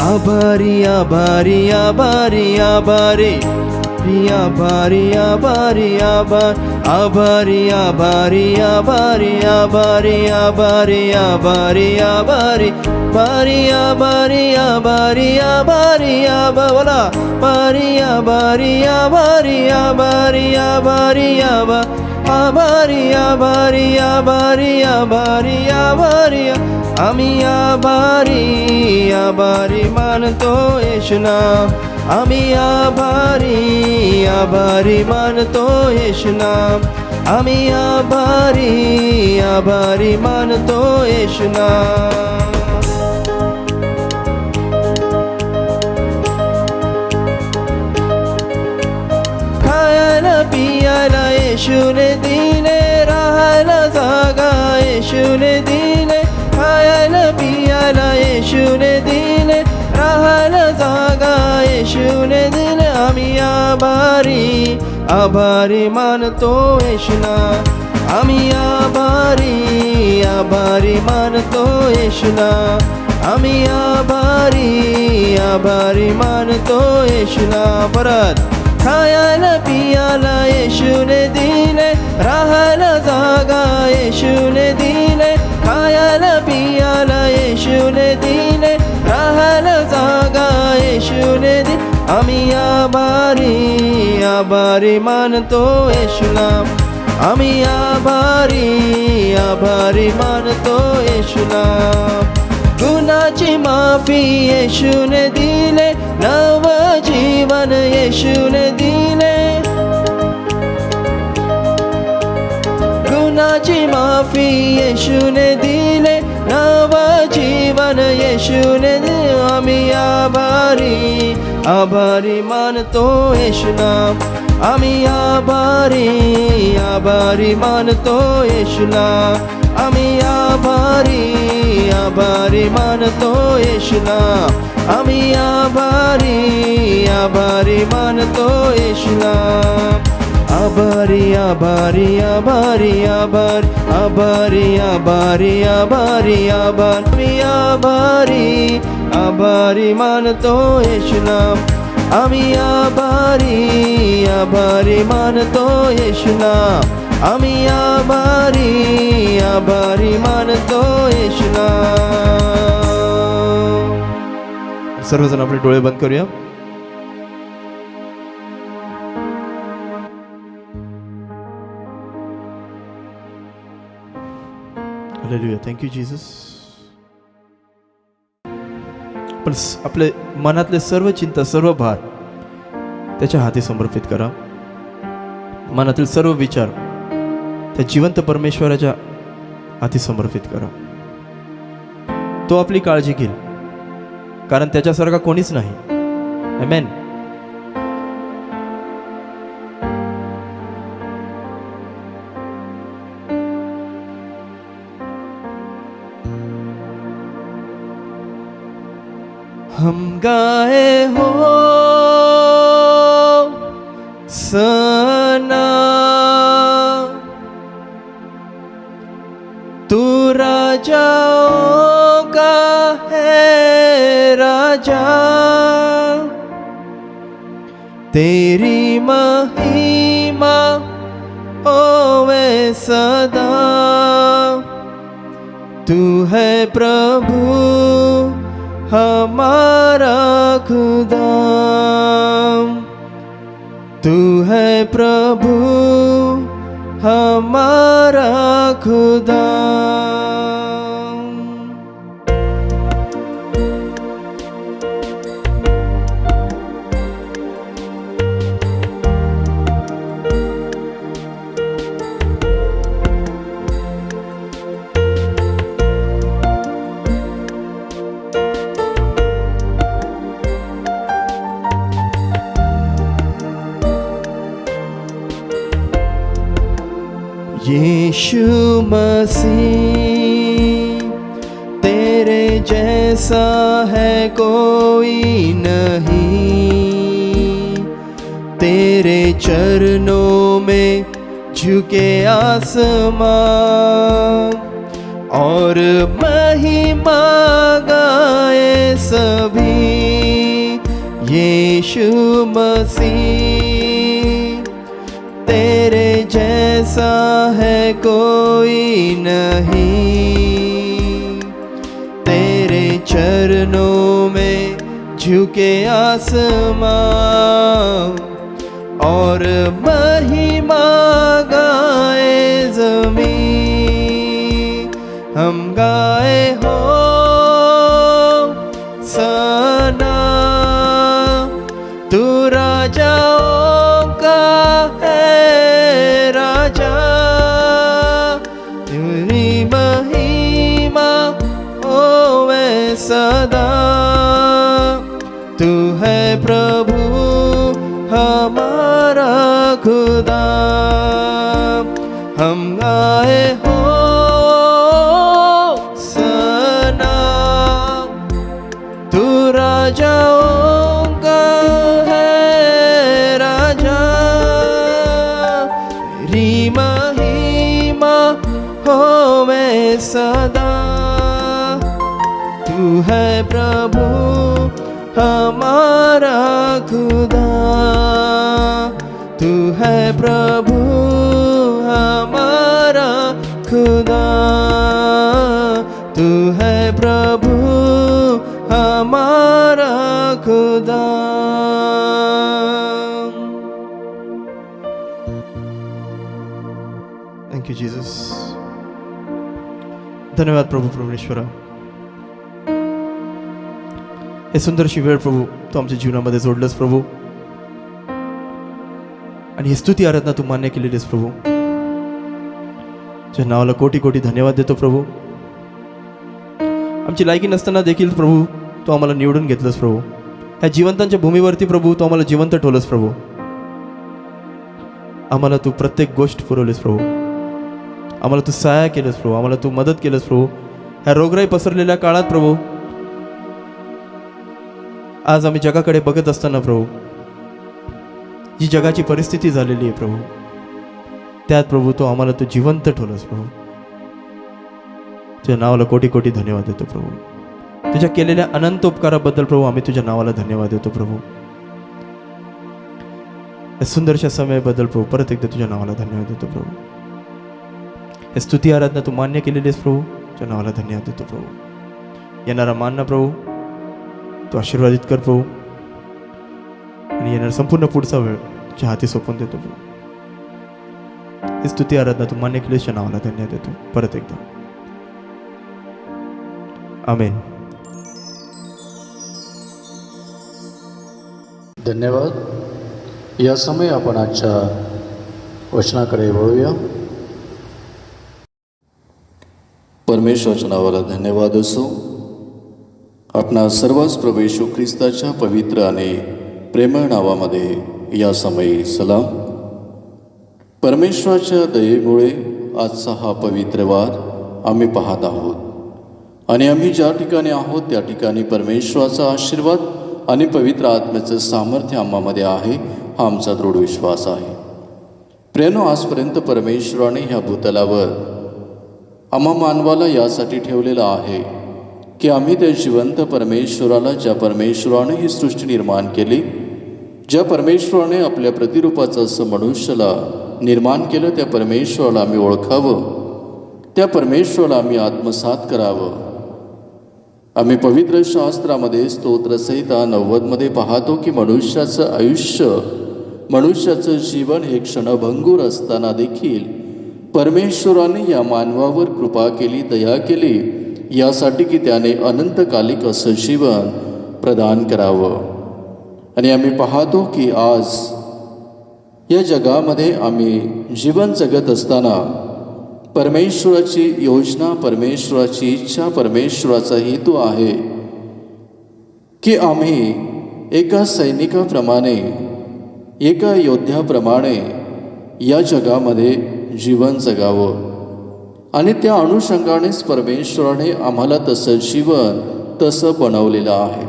आभारी आभारी आभारी आभारी आभारी आभारी आभारी आभारी आभारी आभारी आभारी आभारी आभारी बारी आभारी आभारी आभारी बोला बारी आभारी आभारी आभारी आभारी आभारी आभारी आभारी आभारी आभारी. आम्ही आभारी मानतो येशूला. आम्ही आभारी मानतो येशूला. आम्ही आभारी मानतो येशूला. खायला पियाला येशूने दिले, राहायला जागा येशूने दिले. खायला पियाला येशूने दिले, राहायला जागा येशूने दिले. आम्ही आभारी मानतो येशूला. आम्ही आभारी मानतो येशूला. आम्ही आभारी मानतो येशूला. परत खायला पियाला येशूने दिले, राहायला जागा येशूने दिले. खायला पियाला येशूने दिले, राहायला जागा येशूने दिले. आम्ही आभारी मानतो येशूला. आम्ही आभारी आभारी मानतो येशूला. गुनाची माफी येशूने दिले, नव जीवन येशूने दिले. गुनाची माफी येशूने दिले, नव जीवन येशूने दिले. आम्ही आभारी आभारी मानतो येशूला. आम्ही आभारी आभारी मानतो येशूला. आम्ही आभारी आभारी मानतो येशूला. आम्ही आभारी आभारी मानतो येशूला. आभारी आभारी आभारी आभार आभारी आभारी आभारी आभार. मी आभारी आभारी मानतो येशूला. आम्ही आभारी आभारी मानतो येशूला. आम्ही आभारी आभारी मानतो येशूला. सर्वजण आपले डोळे बंद करूया. हालेलुया. Thank you Jesus. पण आपले मनातले सर्व चिंता, सर्व भार त्याच्या हाती समर्पित करा. मनातील सर्व विचार त्या जिवंत परमेश्वराच्या हाती समर्पित करा. तो आपली काळजी घेईल, कारण त्याच्यासारखा कोणीच नाही. आमेन. हम गाए हो सना, तू राजाओं का है राजा. तेरी महिमा होवे सदा. तू है प्रभु हमारा खुदा. तू है प्रभु हमारा खुदा. यीशु मसीह तेरे जैसा है कोई नहीं. तेरे चरणों में झुके आसमान और महिमा गाए सभी. यीशु मसीह तेरे जैसा है कोई नहीं. तेरे चरणों में झुके आसमान और महिमा गाए ज़मीन. हम गाए हो सना, तू राजाओं का है राजा. तेरी महिमा होवे सदा. तू है प्रभु हमारा खुदा. हम गाए हो सना, तू राजाओं का है राजा. तेरी महिमा होवे सदा. तू है प्रभु हमारा खुदा. तू है प्रभु हमारा खुदा. तू है प्रभु हमारा खुदा. Thank you Jesus. धन्यवाद प्रभू परमेश्वरा. हे सुंदरशी वेळ प्रभू तू आमच्या जीवनामध्ये जोडलंस प्रभू, आणि ही स्तुती आराधना तू मान्य केलेलीस प्रभू. तुझ्या नावाला कोटी कोटी धन्यवाद देतो प्रभू. आमची लायकी नसताना देखील प्रभू तू आम्हाला निवडून घेतलंस प्रभू. ह्या जिवंतांच्या भूमीवरती प्रभू तू आम्हाला जिवंत ठेवलंस प्रभू. आम्हाला तू प्रत्येक गोष्ट पुरवलीस प्रभू. आम्हाला तू सहाय्य केलंस प्रभू. आम्हाला तू मदत केलंस प्रभू. ह्या रोगराई पसरलेल्या काळात प्रभू आज आम्ही जगाकडे बघत असताना प्रभू जी जगाची परिस्थिती झालेली आहे प्रभू, त्यात प्रभू तो आम्हाला तू जिवंत ठेवलंस प्रभू. तुझ्या नावाला कोटी कोटी धन्यवाद देतो प्रभू. तुझ्या केलेल्या अनंत उपकाराबद्दल प्रभू आम्ही तुझ्या नावाला धन्यवाद देतो प्रभू. या सुंदरशा समयाबद्दल प्रभू परत एकदा तुझ्या नावाला धन्यवाद देतो प्रभू. हे स्तुती आराधना तू मान्य केलेलीस प्रभू, तुझ्या नावाला धन्यवाद देतो प्रभू. येणारा मानना प्रभू तू आशीर्वादित कर प्रभू, आणि येणारा संपूर्ण पुढचा वेळ तुझ्या हाती सोपवून देतो प्रभू. ही स्तुती आराधना तू मान्य केलीसच्या नावाला धन्यवाद देतो परत एकदा. आमेन. धन्यवाद. या समय आपण आजच्या वचनाकडे वळूया. परमेश्वराच्या नावाला धन्यवाद असो. आपणा सर्वच प्रभू येशू ख्रिस्ताच्या पवित्र आणि प्रेमळ नावामध्ये या समयी सलाम. परमेश्वराच्या दयेमुळे आजचा हा पवित्र वार आम्ही पाहत आहोत, आणि आम्ही ज्या ठिकाणी आहोत त्या ठिकाणी परमेश्वराचा आशीर्वाद आणि पवित्र आत्म्याचं सामर्थ्य आम्हामध्ये आहे, हा आमचा दृढ विश्वास आहे. प्रियानो, आजपर्यंत परमेश्वराने ह्या भूतलावर आम्हा मानवाला यासाठी ठेवलेलं आहे की आम्ही त्या जिवंत परमेश्वराला, ज्या परमेश्वराने ही सृष्टी निर्माण केली, ज्या परमेश्वराने आपल्या प्रतिरूपाचं असं मनुष्याला निर्माण केलं, त्या परमेश्वराला आम्ही ओळखावं, त्या परमेश्वराला आम्ही आत्मसात करावं. आम्ही पवित्र शास्त्रामध्ये स्तोत्रसंहिता 90 पाहतो की मनुष्याचं आयुष्य, मनुष्याचं जीवन हे क्षणभंगूर असताना देखील परमेश्वराने या मानवावर कृपा केली, दया केली, यासाठी की त्याने अनंतकालिक असं जीवन प्रदान करावं. आणि आम्ही पाहतो की आज या जगामध्ये आम्ही जीवन जगत असताना परमेश्वराची योजना, परमेश्वराची इच्छा, परमेश्वराचा हेतू आहे की आम्ही एका सैनिकाप्रमाणे, एका योद्ध्याप्रमाणे या जगामध्ये जीवन जगावं. आणि त्या अनुषंगानेच परमेश्वराने आम्हाला तसं जीवन तसं बनवलेलं आहे.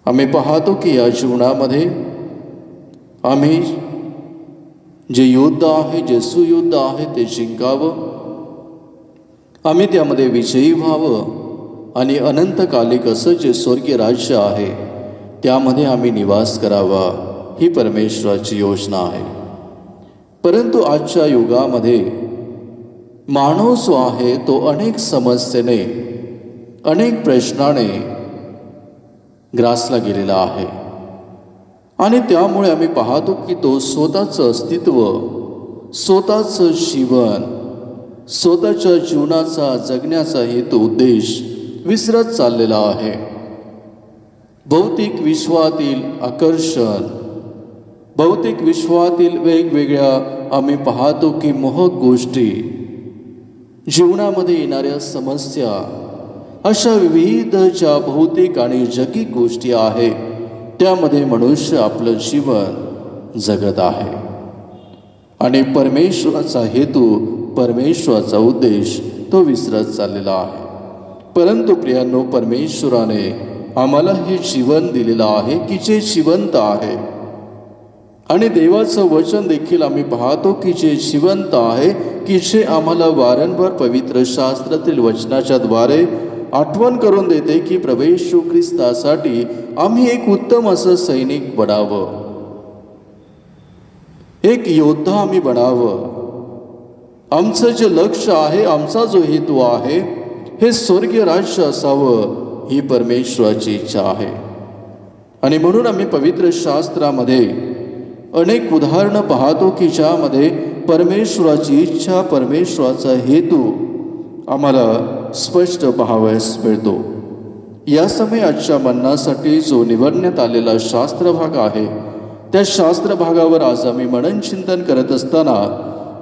आम्ही पाहतो की या जीवनामध्ये आम्ही जे युद्ध आहे, जे सुयुद्ध आहे ते जिंकावं, आम्ही त्यामध्ये विजयी व्हावं, आणि अनंतकालिक असं जे स्वर्गीय राज्य आहे त्यामध्ये आम्ही निवास करावा, ही परमेश्वराची योजना आहे. परंतु आजच्या युगामध्ये मानव जो आहे तो अनेक समस्येने, अनेक प्रश्नाने ग्रासला गेलेला आहे, आणि त्यामुळे आम्ही पाहतो की तो स्वतःचं अस्तित्व, स्वतःचं जीवन, स्वतःच्या जीवनाचा जगण्याचा हेतू, उद्देश विसरत चाललेला आहे. भौतिक विश्वातील आकर्षण, भौतिक विश्वातील वेगवेगळ्या आम्ही पाहतो की मोहक गोष्टी, जीवनामध्ये येणाऱ्या समस्या, अशा विविध ज्या भौतिक आणि जगिक गोष्टी आहेत त्यामध्ये मनुष्य आपलं जीवन जगत आहे, आणि परमेश्वराचा हेतू, परमेश्वराचा उद्देश तो विसरत चाललेला आहे. परंतु प्रियांनो, परमेश्वराने आम्हाला हे जीवन दिलेलं आहे की जे जिवंत आहे, आणि देवाचं वचन देखील आम्ही पाहतो की जे जिवंत आहे, की जे आम्हाला वारंवार पवित्र शास्त्रातील वचनाच्या द्वारे आठवण करून देते की प्रभू येशू ख्रिस्तासाठी आम्ही एक उत्तम असं सैनिक बनावं, एक योद्धा आम्ही बनावं. आमचं जे लक्ष आहे, आमचा जो हेतू आहे, हे स्वर्गीय राज्य असावं, ही परमेश्वराची इच्छा आहे. आणि म्हणून आम्ही पवित्र शास्त्रामध्ये अनेक उदाहरणं पाहतो की ज्यामध्ये परमेश्वराची इच्छा, परमेश्वराचा हेतू आम्हाला स्पष्ट पाहावयास मिळतो. या समय आजच्या मननासाठी जो निवडण्यात आलेला शास्त्र भाग आहे, त्या शास्त्र भागावर आज आम्ही मनन चिंतन करत असताना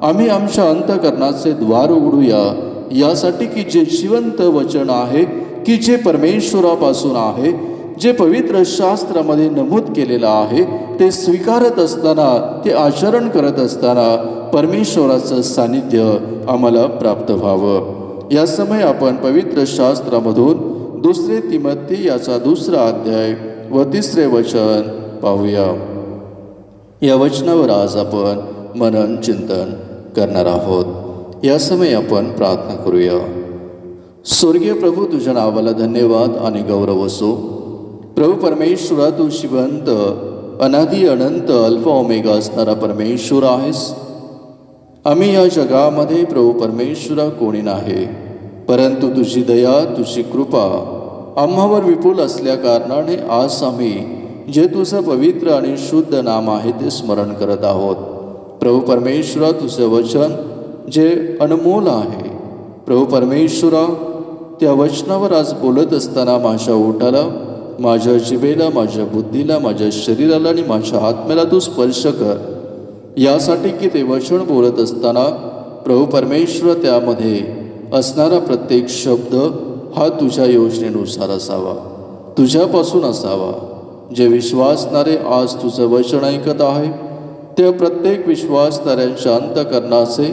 आम्ही आमच्या अंतःकरणाचे द्वार उघडूया, यासाठी की जे जिवंत वचन आहे, की जे परमेश्वरापासून आहे, जे पवित्र शास्त्रामध्ये नमूद केलेलं आहे, ते स्वीकारत असताना, ते आचरण करत असताना परमेश्वराचं सानिध्य आम्हाला प्राप्त व्हावं. या समय आपण पवित्र शास्त्रामधून 2 तिमोथी याचा 2 अध्याय व 3 वचन पाहूया. या वचनावर आज आपण मनन चिंतन करणार आहोत. या समय आपण प्रार्थना करूया. स्वर्गीय प्रभू, तुझ्या नावाला धन्यवाद आणि गौरव असो. प्रभू परमेश्वरा, तू जिवंत, अनादी अनंत, अल्फा ओमेगा असणारा परमेश्वर आहेस. आम्ही या जगामध्ये प्रभू परमेश्वरा कोणी नाही, परंतु तुझी दया, तुझी कृपा आम्हावर विपुल असल्या कारणाने आज आम्ही जे तुझं पवित्र आणि शुद्ध नाम आहे ते स्मरण करत आहोत. प्रभू परमेश्वरा, तुझं वचन जे अनमोल आहे, प्रभू परमेश्वरा, त्या वचनावर आज बोलत असताना माझ्या ओठाला, माझ्या जिभेला, माझ्या बुद्धीला, माझ्या शरीराला आणि माझ्या आत्म्याला तू स्पर्श कर, यासाठी की ते वचन बोलत असताना प्रभू परमेश्वर त्यामध्ये असणारा प्रत्येक शब्द हा तुझ्या योजनेनुसार असावा, तुझ्यापासून असावा. जे विश्वासणारे आज तुझं वचन ऐकत आहे, त्या प्रत्येक विश्वासणाऱ्यांच्या अंतःकरणाचे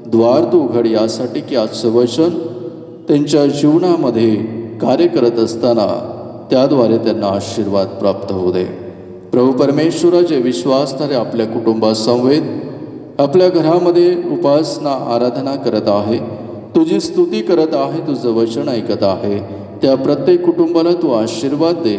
द्वार तू उघड, यासाठी की आजचं वचन त्यांच्या जीवनामध्ये कार्य करत असताना त्याद्वारे त्यांना आशीर्वाद प्राप्त होऊ दे. प्रभू परमेश्वरा, जे विश्वासणारे आपल्या कुटुंबासमवेत आपल्या घरामध्ये उपासना आराधना करत आहे, तुझी स्तुती करत आहे, तुझं वचन ऐकत आहे, त्या प्रत्येक कुटुंबाला तू आशीर्वाद दे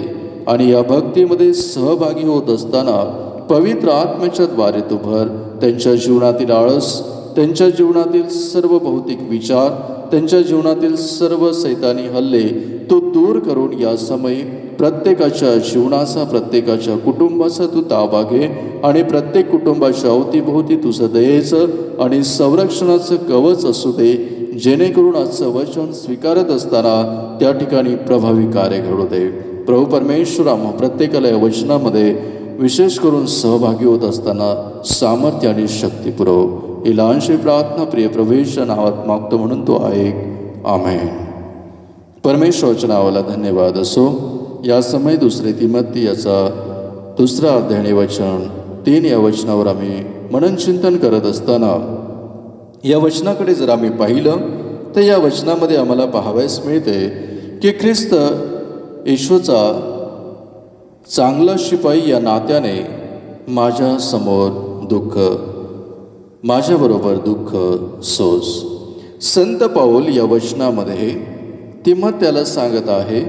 आणि या भक्तीमध्ये सहभागी होत असताना पवित्र आत्म्याच्या द्वारे तू भर. त्यांच्या जीवनातील आळस, त्यांच्या जीवनातील सर्व भौतिक विचार, त्यांच्या जीवनातील सर्व सैतानी हल्ले तू दूर करून या समयी प्रत्येकाच्या जीवनाचा, प्रत्येकाच्या कुटुंबाचा तू ताबा घे आणि प्रत्येक कुटुंबाच्या अवतीभोवती तुझं दयेचं आणि संरक्षणाचं कवच असू दे, जेणेकरून आजचं वचन स्वीकारत असताना त्या ठिकाणी प्रभावी कार्य घडू दे. प्रभू परमेश्वर, आम्हा प्रत्येकाला या वचनामध्ये विशेष करून सहभागी होत असताना सामर्थ्य आणि शक्ती पुरव. ही लहानशी प्रार्थना प्रिय प्रभूच्या नावात मागतो म्हणून तो ऐक. आमेन. परमेश्वराच्या नावाला धन्यवाद असो. या समय 2 तिमोथी याचा 2 अध्याय वचन 3 या वचनावर आम्ही मनन चिंतन करत असताना या वचनाकडे जर आम्ही पाहिलं तर या वचनामध्ये आम्हाला पाहावयास मिळते की ख्रिस्त येशूचा चांगला शिपाई या नात्याने माझ्यासमोर दुःख, माझ्याबरोबर दुःख सोस. संत पाऊल या वचनामध्ये तिमोथेला सांगत आहे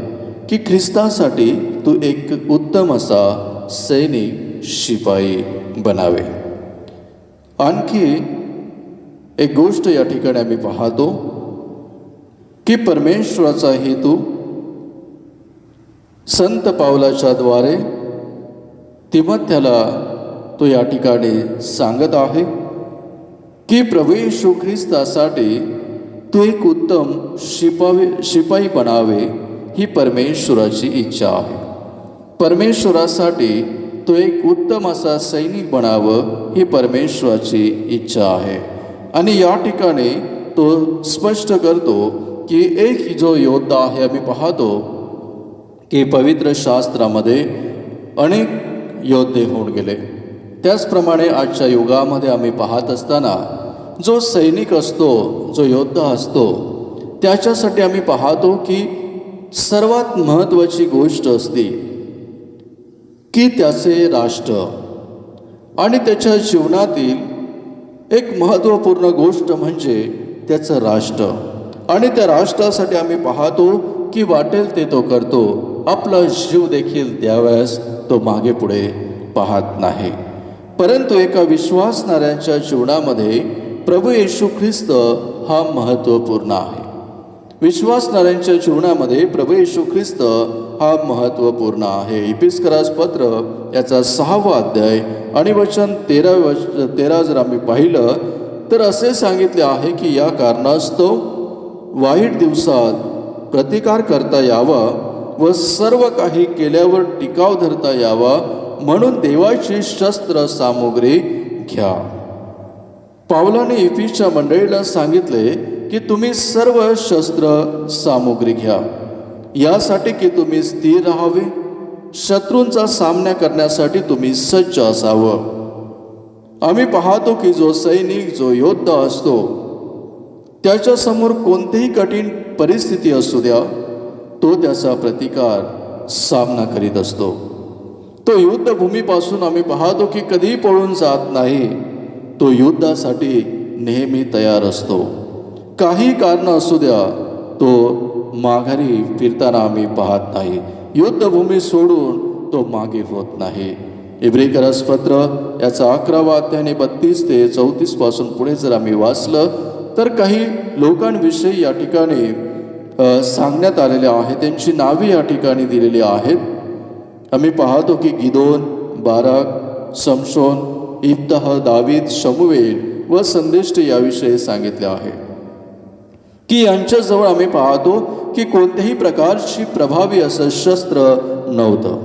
की ख्रिस्तासाठी तू एक उत्तम असा सैनिक, शिपाई बनावे. आणखी एक गोष्ट या ठिकाणी आम्ही पाहतो की परमेश्वराचा हेतू संत पावलाच्या द्वारे तिमोथेला तो या ठिकाणी सांगत आहे की प्रभू येशू ख्रिस्तासाठी तू एक उत्तम शिपाई बनावे, ही परमेश्वराची इच्छा आहे. परमेश्वरासाठी तो एक उत्तम असा सैनिक बनावं, ही परमेश्वराची इच्छा आहे. आणि या ठिकाणी तो स्पष्ट करतो की एक जो योद्धा आहे, आम्ही पाहतो की पवित्र शास्त्रामध्ये अनेक योद्धे होऊन गेले. त्याचप्रमाणे आजच्या युगामध्ये आम्ही पाहत असताना जो सैनिक असतो, जो योद्धा असतो, त्याच्यासाठी आम्ही पाहतो की सर्वात महत्त्वाची गोष्ट असते की त्याचे राष्ट्र आणि त्याच्या जीवनातील एक महत्त्वपूर्ण गोष्ट म्हणजे त्याचं राष्ट्र. आणि त्या राष्ट्रासाठी आम्ही पाहतो की वाटेल ते तो करतो, आपला जीव देखील द्यावयास तो मागे पुढे पाहत नाही. परंतु एका विश्वासणाऱ्यांच्या जीवनामध्ये प्रभू येशू ख्रिस्त हा महत्त्वपूर्ण आहे. विश्वासणाऱ्यांच्या जीवनामध्ये प्रभू येशू ख्रिस्त हा महत्त्वपूर्ण आहे. इपिस्करास पत्र याचा 6वा अध्याय आणि वचन 13 जर आम्ही पाहिलं तर असे सांगितले आहे की या कारणास्तव वाईट दिवसात प्रतिकार करता यावा व सर्व काही केल्यावर टिकाव धरता यावा म्हणून देवाची शस्त्र सामुग्री घ्या. पावलाने इफिसच्या मंडळीला सांगितले की तुम्ही सर्व शस्त्र सामुग्री घ्या यासाठी की तुम्ही स्थिर राहावे, शत्रूंचा सामना करण्यासाठी तुम्ही सज्ज असावं. आम्ही पाहतो की जो सैनिक, जो योद्धा असतो त्याच्यासमोर कोणतीही कठीण परिस्थिती असू द्या, तो त्याचा प्रतिकार सामना करीत असतो. तो युद्धभूमीपासून आम्ही पाहतो की कधीही पळून जात नाही. तो युद्धासाठी नेहमी तयार असतो. काही कारण असू द्या, तो माघारी फिरताना आम्ही पाहत नाही. युद्धभूमी सोडून तो मागे होत नाही. इब्रिकरास पत्र याचा 11वा अध्याय आणि 32 ते 34 पासून पुढे जर आम्ही वाचलं तर काही लोकांविषयी या ठिकाणी सांगण्यात आलेले आहे. त्यांची नावे या ठिकाणी दिलेली आहेत. आम्ही पाहतो की गिदोन, बाराक, समशोन, इफ्ताह, दावीद, शमुवेल व संदेष्ट याविषयी सांगितले आहे की यांच्याजवळ आम्ही पाहतो की कोणत्याही प्रकारची प्रभावी असं शस्त्र नव्हतं.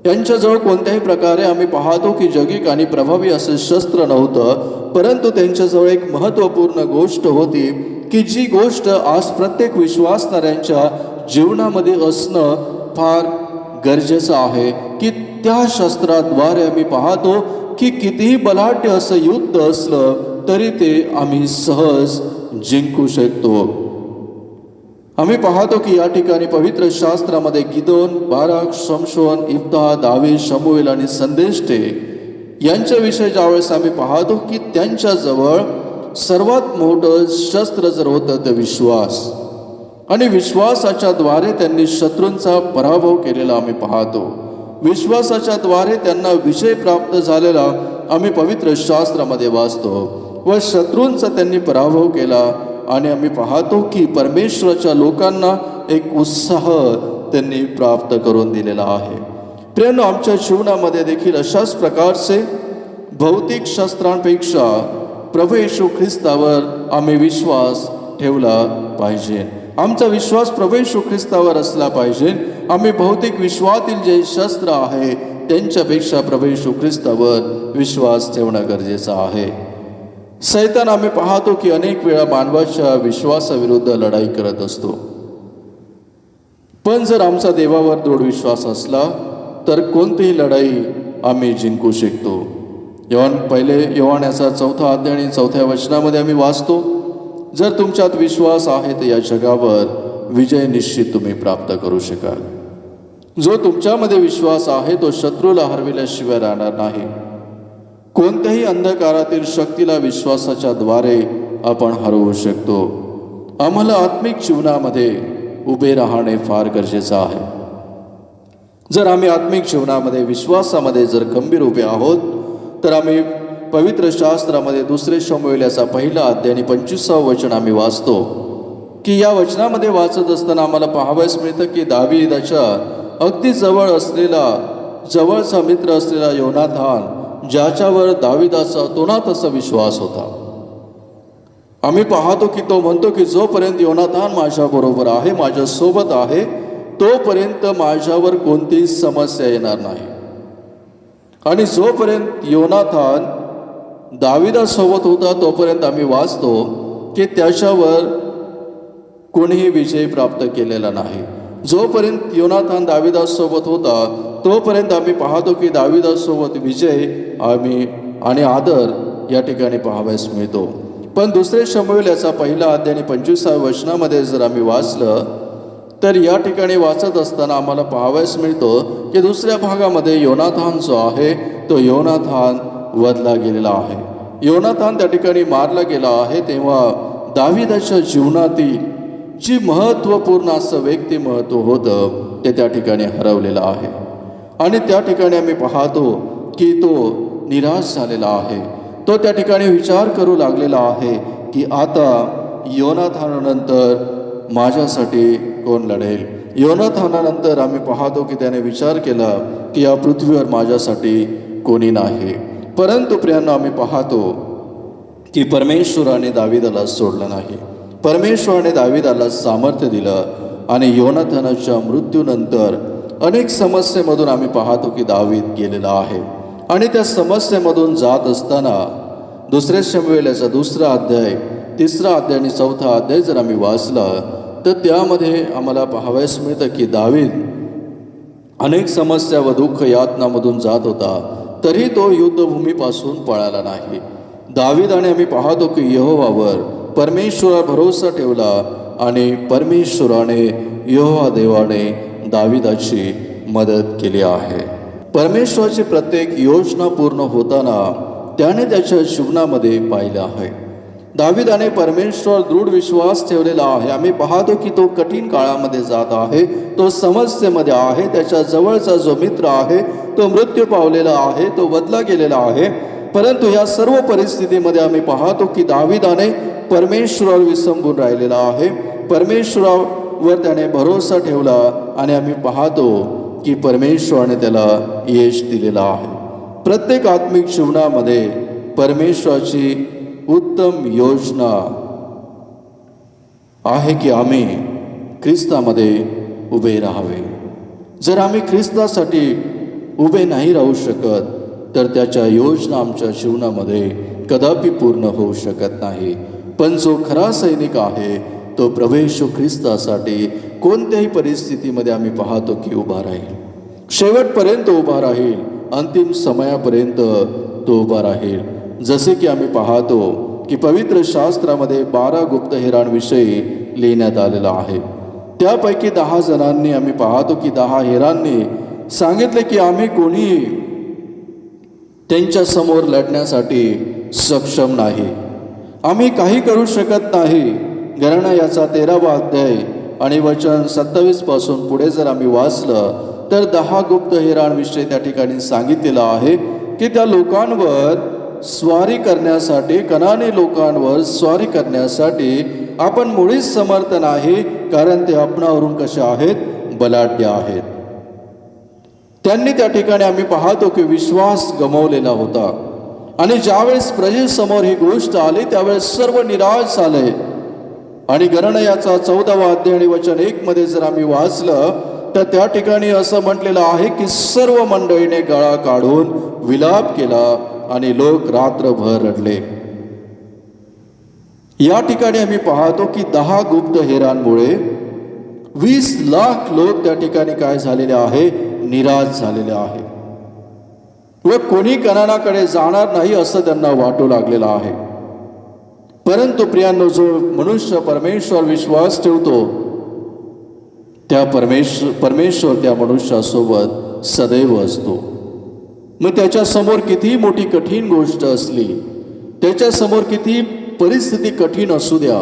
यांच्याजवळ कोणत्याही प्रकारे आम्ही पाहतो की जगिक आणि प्रभावी असं शस्त्र नव्हतं. परंतु त्यांच्याजवळ एक महत्त्वपूर्ण गोष्ट होती की जी गोष्ट आज प्रत्येक विश्वासणाऱ्यांच्या जीवनामध्ये असणं फार गरजेचं आहे की त्या शस्त्राद्वारे आम्ही पाहतो की कितीही बलाढ्य असं युद्ध असलं तरी ते आम्ही सहज जिंकू शकतो. आम्ही पाहतो की या ठिकाणी पवित्र शास्त्रामध्ये गिदोन, बाराक, शमशोन, इफ्ताह, दावीद, शमुवेल आणि संदेष्टे यांच्याविषयी ज्यावेळेस आम्ही पाहतो की त्यांच्याजवळ सर्वात मोठं शस्त्र जर होतं ते विश्वास, आणि विश्वासाच्या द्वारे त्यांनी शत्रूंचा पराभव केलेला आम्ही पाहतो. विश्वासाच्या द्वारे त्यांना विजय प्राप्त झालेला आम्ही पवित्र शास्त्रामध्ये वाचतो व शत्रूंचा त्यांनी पराभव केला. आणि आम्ही पाहतो की परमेश्वराच्या लोकांना एक उत्साह त्यांनी प्राप्त करून दिलेला आहे. प्रियांनो, आमच्या जीवनामध्ये देखील अशाच प्रकारचे भौतिक शस्त्रांपेक्षा प्रभू येशू ख्रिस्तावर आम्ही विश्वास ठेवला पाहिजे. आमचा विश्वास प्रभू येशू ख्रिस्तावर असला पाहिजे. आम्ही भौतिक विश्वातील जे शस्त्र आहे त्यांच्यापेक्षा प्रभू येशू ख्रिस्तावर विश्वास ठेवणं गरजेचं आहे. सैतान आम्ही पाहतो की अनेक वेळा मानवाच्या विश्वासाविरुद्ध लढाई करत असतो. पण जर आमचा देवावर दृढ विश्वास असला तर कोणतीही लढाई आम्ही जिंकू शकतो. योहान याचा 4था अध्याय आणि 4थ्या वचनामध्ये आम्ही वाचतो, जर तुमच्यात विश्वास आहे तर या जगावर विजय निश्चित तुम्ही प्राप्त करू शकाल. जो तुमच्यामध्ये विश्वास आहे तो शत्रूला हरविल्याशिवाय राहणार नाही. कोणत्याही अंधकारातील शक्तीला विश्वासाच्या द्वारे आपण हरवू शकतो. आम्हाला आत्मिक जीवनामध्ये उभे राहणे फार गरजेचं आहे. जर आम्ही आत्मिक जीवनामध्ये विश्वासामध्ये जर खंबीर उभे आहोत तर आम्ही पवित्र शास्त्रामध्ये 2 शमूएल याचा 1 अध्याय आणि 25वा वचन आम्ही वाचतो की या वचनामध्ये वाचत असताना आम्हाला पाहावयास मिळतं की दावीदाच्या अगदी जवळचा मित्र असलेला योनाथान, ज्याच्यावर दावीदाचा अतोनात विश्वास होता. आम्ही पाहतो की तो म्हणतो की जोपर्यंत योनाथान माझ्याबरोबर आहे, माझ्यासोबत आहे, तोपर्यंत माझ्यावर कोणतीही समस्या येणार नाही. आणि जोपर्यंत योनाथान दावीदासोबत होता तोपर्यंत आम्ही वाचतो की त्याच्यावर कोणीही विजय प्राप्त केलेला नाही. जोपर्यंत योनाथान दावीदासोबत होता तोपर्यंत आम्ही पाहतो की दावीदासोबत विजय आणि आदर या ठिकाणी पाहावयास मिळतो. पण 2 शमूएल याचा 1 अध्याय आणि 25व्या वचनामध्ये जर आम्ही वाचलं तर या ठिकाणी वाचत असताना आम्हाला पाहावयास मिळतो की दुसऱ्या भागामध्ये योनाथान जो आहे तो योनाथान वधला गेलेला आहे. योनाथान त्या ठिकाणी मारला गेला आहे. तेव्हा दावीदाच्या जीवनातील जी महत्त्वपूर्ण असं व्यक्तिमत्व होतं ते त्या ठिकाणी हरवलेलं आहे. आणि त्या ठिकाणी आम्ही पाहतो की तो निराश झालेला आहे. तो त्या ठिकाणी विचार करू लागलेला आहे की आता योनाथानानंतर माझ्यासाठी कोण लढेल. योनाथानानंतर आम्ही पाहतो की त्याने विचार केला की या पृथ्वीवर माझ्यासाठी कोणी नाही. परंतु प्रियांनो, आम्ही पाहतो की परमेश्वराने दाविदाला सोडलं नाही. परमेश्वराने दाविदाला सामर्थ्य दिलं आणि योनाथानाच्या मृत्यूनंतर अनेक समस्येमधून आम्ही पाहतो की दावीद गेलेला आहे. आणि त्या समस्येमधून जात असताना 2 शमूएलाचा 2 अध्याय, 3 अध्याय आणि 4 अध्याय जर आम्ही वाचला तर त्यामध्ये आम्हाला पाहावयास मिळतं की दावीद अनेक समस्या व दुःख यातनामधून जात होता, तरी तो युद्धभूमीपासून पळाला नाही. दावीदाने आम्ही पाहतो की यहोवावर परमेश्वरावर भरोसा ठेवला आणि परमेश्वराने यहोवा देवाने दाविदाची मदत केली आहे. परमेश्वराची प्रत्येक योजना पूर्ण होताना त्याने त्याच्या जीवनामध्ये पाहिलं आहे. दाविदाने परमेश्वर दृढ विश्वास ठेवलेला आहे. आम्ही पाहतो की तो कठीण काळामध्ये जात आहे, तो समस्येमध्ये आहे. त्याच्या जवळचा जो मित्र आहे तो मृत्यू पावलेला आहे, तो वधला गेलेला आहे. परंतु या सर्व परिस्थितीमध्ये आम्ही पाहतो की दाविदाने परमेश्वरावर विसंबून राहिलेला आहे. परमेश्वरावर त्याने भरोसा ठेवला आणि आम्ही पाहतो की परमेश्वराने त्याला यश दिलेला आहे. प्रत्येक आत्मिक जीवनामध्ये परमेश्वराची उत्तम योजना आहे की आम्ही ख्रिस्तामध्ये उभे राहावे. जर आम्ही ख्रिस्तासाठी उभे नाही राहू शकत तर त्याच्या योजना आमच्या जीवनामध्ये कदापि पूर्ण होऊ शकत नाही. पण जो खरा सैनिक आहे तो प्रभू येशू ख्रिस्तासाठी कोणत्याही परिस्थितीमध्ये आम्ही पाहतो की उभा राहील, शेवटपर्यंत उभा राहील, अंतिम समयापर्यंत तो उभा राहील. जसे की आम्ही पाहतो की पवित्र शास्त्रामध्ये 12 गुप्तहेरांविषयी लिहिण्यात आलेलं आहे. त्यापैकी 10 जणांनी आम्ही पाहतो की 10 हेरांनी सांगितले की आम्ही कोणी त्यांच्या समोर लढण्यासाठी सक्षम नाही, आम्ही काही करू शकत नाही. गणना याचा 13वा अध्याय आणि वचन 27 पासून पुढे जर आम्ही वाचलं तर 10 गुप्तहेरांविषयी त्या ठिकाणी सांगितलेलं आहे की त्या लोकांवर स्वारी करण्यासाठी, कनानी लोकांवर स्वारी करण्यासाठी आपण मुळीच समर्थ नाही, कारण ते आपणावरून कसे आहेत, बलाढ्य आहेत. त्यांनी त्या ठिकाणी आम्ही पाहतो की विश्वास गमावलेला होता आणि ज्यावेळेस प्रजेसमोर ही गोष्ट आली त्यावेळेस सर्व निराश झाले. आणि गणना याचा 14वा अध्याय आणि वचन 1 मध्ये जर आम्ही वाचलं तर त्या ठिकाणी असं म्हटलेलं आहे की सर्व मंडळीने गळा काढून विलाप केला आणि लोक रात्रभर रडले. या ठिकाणी आम्ही पाहतो की 10 गुप्त हेरांमुळे 20 लाख लोक त्या ठिकाणी काय झालेले आहे, निराश झालेले आहे व कोणी कनानाकडे जाणार नाही असं त्यांना वाटू लागलेलं आहे. परंतु प्रियांनो, जो मनुष्य परमेश्वर विश्वास ठेवतो त्या परमेश्वर त्या मनुष्यासोबत सदैव असतो. मग त्याच्यासमोर किती मोठी कठीण गोष्ट असली, त्याच्यासमोर किती परिस्थिती कठीण असू द्या,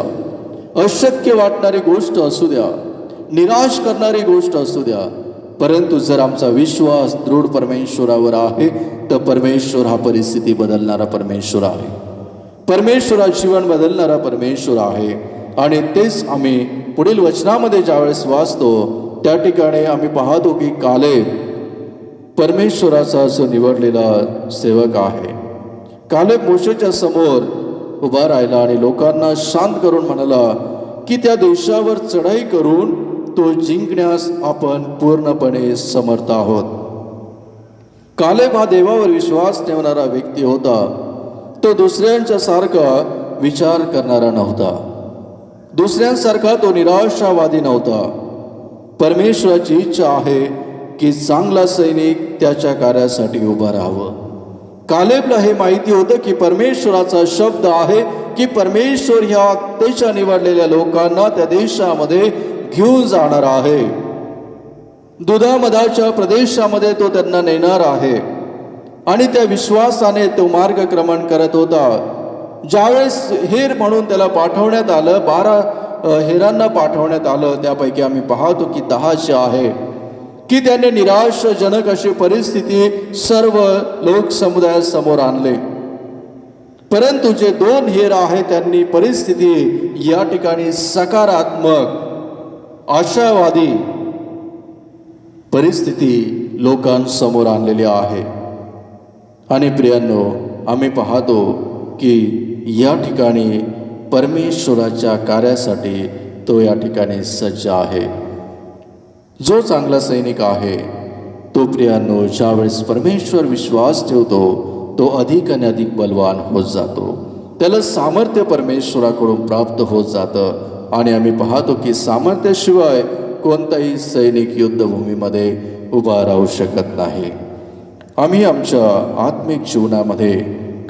अशक्य वाटणारी गोष्ट असू द्या, निराश करणारी गोष्ट असू द्या, परंतु जर आमचा विश्वास दृढ परमेश्वरावर आहे तर परमेश्वर हा परिस्थिती बदलणारा परमेश्वर आहे, परमेश्वरा जीवन बदलणारा परमेश्वर आहे. आणि तेच आम्ही पुढील वचनामध्ये ज्यावेळेस वाचतो त्या ठिकाणी आम्ही पाहतो की कालेब परमेश्वराचा जो निवडलेला सेवक आहे. कालेब मोशेच्या समोर उभा राहिला आणि लोकांना शांत करून म्हणाला की त्या देशावर चढाई करून तो जिंकण्यास आपण पूर्णपणे समर्थ आहोत. कालेब हा देवावर विश्वास ठेवणारा व्यक्ती होता. तो दुसऱ्यांच्या सारखा विचार करणारा नव्हता, दुसऱ्यांसारखा तो निराशावादी नव्हता. परमेश्वराची इच्छा आहे की चांगला सैनिक त्याच्या कार्यासाठी उभा राहावं. कालेबला हे माहिती होतं की परमेश्वराचा शब्द आहे की परमेश्वर ह्या त्याच्या निवडलेल्या लोकांना त्या देशामध्ये घेऊन जाणार आहे, दुधामधाच्या प्रदेशामध्ये तो त्यांना नेणार आहे. आणि त्या विश्वासाने तो मार्गक्रमण करत होता. ज्यावेळेस हेर म्हणून त्याला पाठवण्यात आलं, 12 हेरांना पाठवण्यात आलं, त्यापैकी आम्ही पाहतो की 10 आहे की त्याने निराशजनक अशी परिस्थिती सर्व लोक समुदायासमोर आणले. परंतु जे 2 हेर आहे त्यांनी परिस्थिती या ठिकाणी सकारात्मक आशावादी परिस्थिती लोकांसमोर आणलेली आहे. आणि प्रियांनो, आम्ही पाहतो की या ठिकाणी परमेश्वराच्या कार्यासाठी तो या ठिकाणी सज्ज आहे. जो चांगला सैनिक आहे तो प्रियांनो, ज्यावेळेस परमेश्वर विश्वास ठेवतो तो अधिक आणि अधिक बलवान होत जातो. त्याला सामर्थ्य परमेश्वराकडून प्राप्त होत जातं. आणि आम्ही पाहतो की सामर्थ्याशिवाय कोणताही सैनिक युद्धभूमीमध्ये उभा राहू शकत नाही. आम्ही आमच्या आत्मिक जीवनामध्ये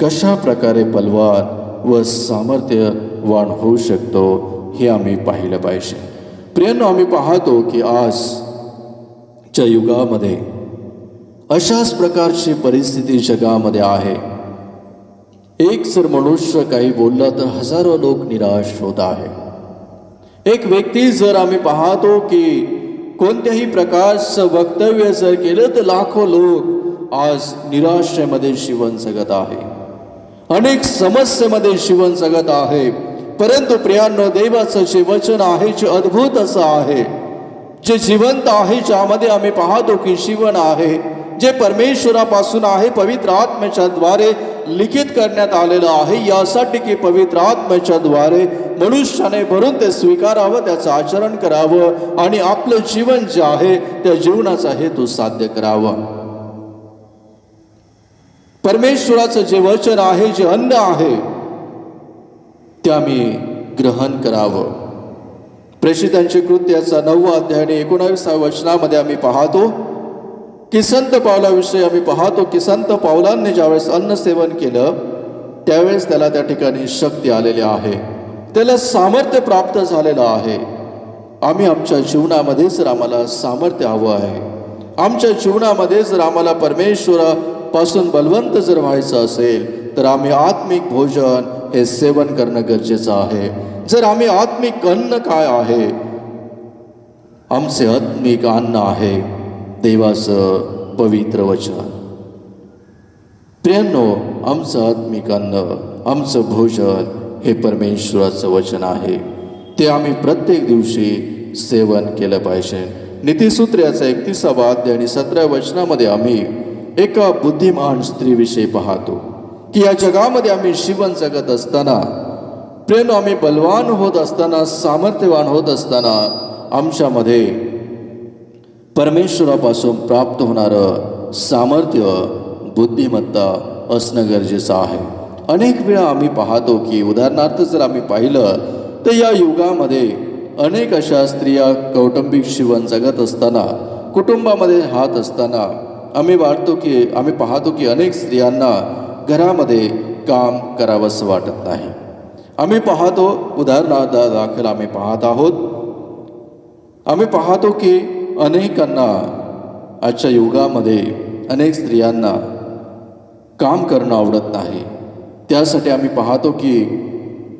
कशा प्रकारे बलवान व सामर्थ्यवान होऊ शकतो हे आम्ही पाहिलं पाहिजे. प्रियांनो, आम्ही पाहतो की आजच्या युगामध्ये अशाच प्रकारची परिस्थिती जगामध्ये आहे. एक जर मनुष्य काही बोलला तर हजारो लोक निराश होत आहे. एक व्यक्ती जर आम्ही पाहतो की कोणत्याही प्रकारचं वक्तव्य जर केलं तर लाखो लोक आज निराशेमध्ये जीवन जगत आहे. अनेक समस्येमध्ये जीवन जगत आहे. परंतु प्रियांनो, देवाचं जे वचन आहे जे अद्भुत असं आहे, जे जिवंत आहे, ज्यामध्ये आम्ही पाहतो की जीवन आहे, जे परमेश्वरापासून आहे, पवित्र आत्म्याच्या द्वारे लिखित करण्यात आलेलं आहे. यासाठी की पवित्र आत्म्याच्या द्वारे मनुष्याने भरून ते स्वीकारावं, त्याचं आचरण करावं आणि आपलं जीवन जे आहे त्या जीवनाचा हेतू साध्य करावा. परमेश्वराचं जे वचन आहे, जे अन्न आहे, ते आम्ही ग्रहण करावं. प्रेषितांची कृत्याचा 9वा अध्याय आणि 19व्या वचनामध्ये आम्ही पाहतो की संत पावलाविषयी आम्ही पाहतो की संत पावलांनी ज्यावेळेस अन्न सेवन केलं त्यावेळेस त्याला त्या ठिकाणी शक्ती आलेली आहे, त्याला सामर्थ्य प्राप्त झालेलं आहे. आम्ही आमच्या जीवनामध्ये जर आम्हाला सामर्थ्य हवं आहे, आमच्या जीवनामध्ये जर आम्हाला परमेश्वरापासून बलवंत जर व्हायचं असेल तर आम्ही आत्मिक भोजन हे सेवन करणं गरजेचं आहे. जर आम्ही आत्मिक अन्न काय आहे, आमचे आत्मिक अन्न आहे देवाचं पवित्र वचन. प्रियांनो, आमचं आत्मिक अन्न, आमचं भोजन हे परमेश्वराचं वचन आहे. ते आम्ही प्रत्येक दिवशी सेवन केलं पाहिजे. नीतिसूत्र याचा 31वा अध्याय आणि 17व्या वचनामध्ये आम्ही एका बुद्धिमान स्त्रीविषयी पाहतो की या जगामध्ये आम्ही जीवन जगत असताना, प्रियांनो, आम्ही बलवान होत असताना, सामर्थ्यवान होत असताना आमच्यामध्ये परमेश्वरापासून प्राप्त होणारं सामर्थ्य, बुद्धिमत्ता असणं गरजेचं आहे. अनेक वेळा आम्ही पाहतो की उदाहरणार्थ जर आम्ही पाहिलं तर या युगामध्ये अनेक अशा स्त्रिया कौटुंबिक जीवन जगत असताना, कुटुंबामध्ये राहत असताना आम्ही पाहतो की अनेक स्त्रियांना घरामध्ये काम करावंसं वाटत नाही. आम्ही पाहतो, उदाहरणादाखल आम्ही पाहत आहोत, आम्ही पाहतो की अनेकांना आजच्या युगामध्ये अनेक स्त्रियांना काम करणं आवडत नाही. त्यासाठी आम्ही पाहतो की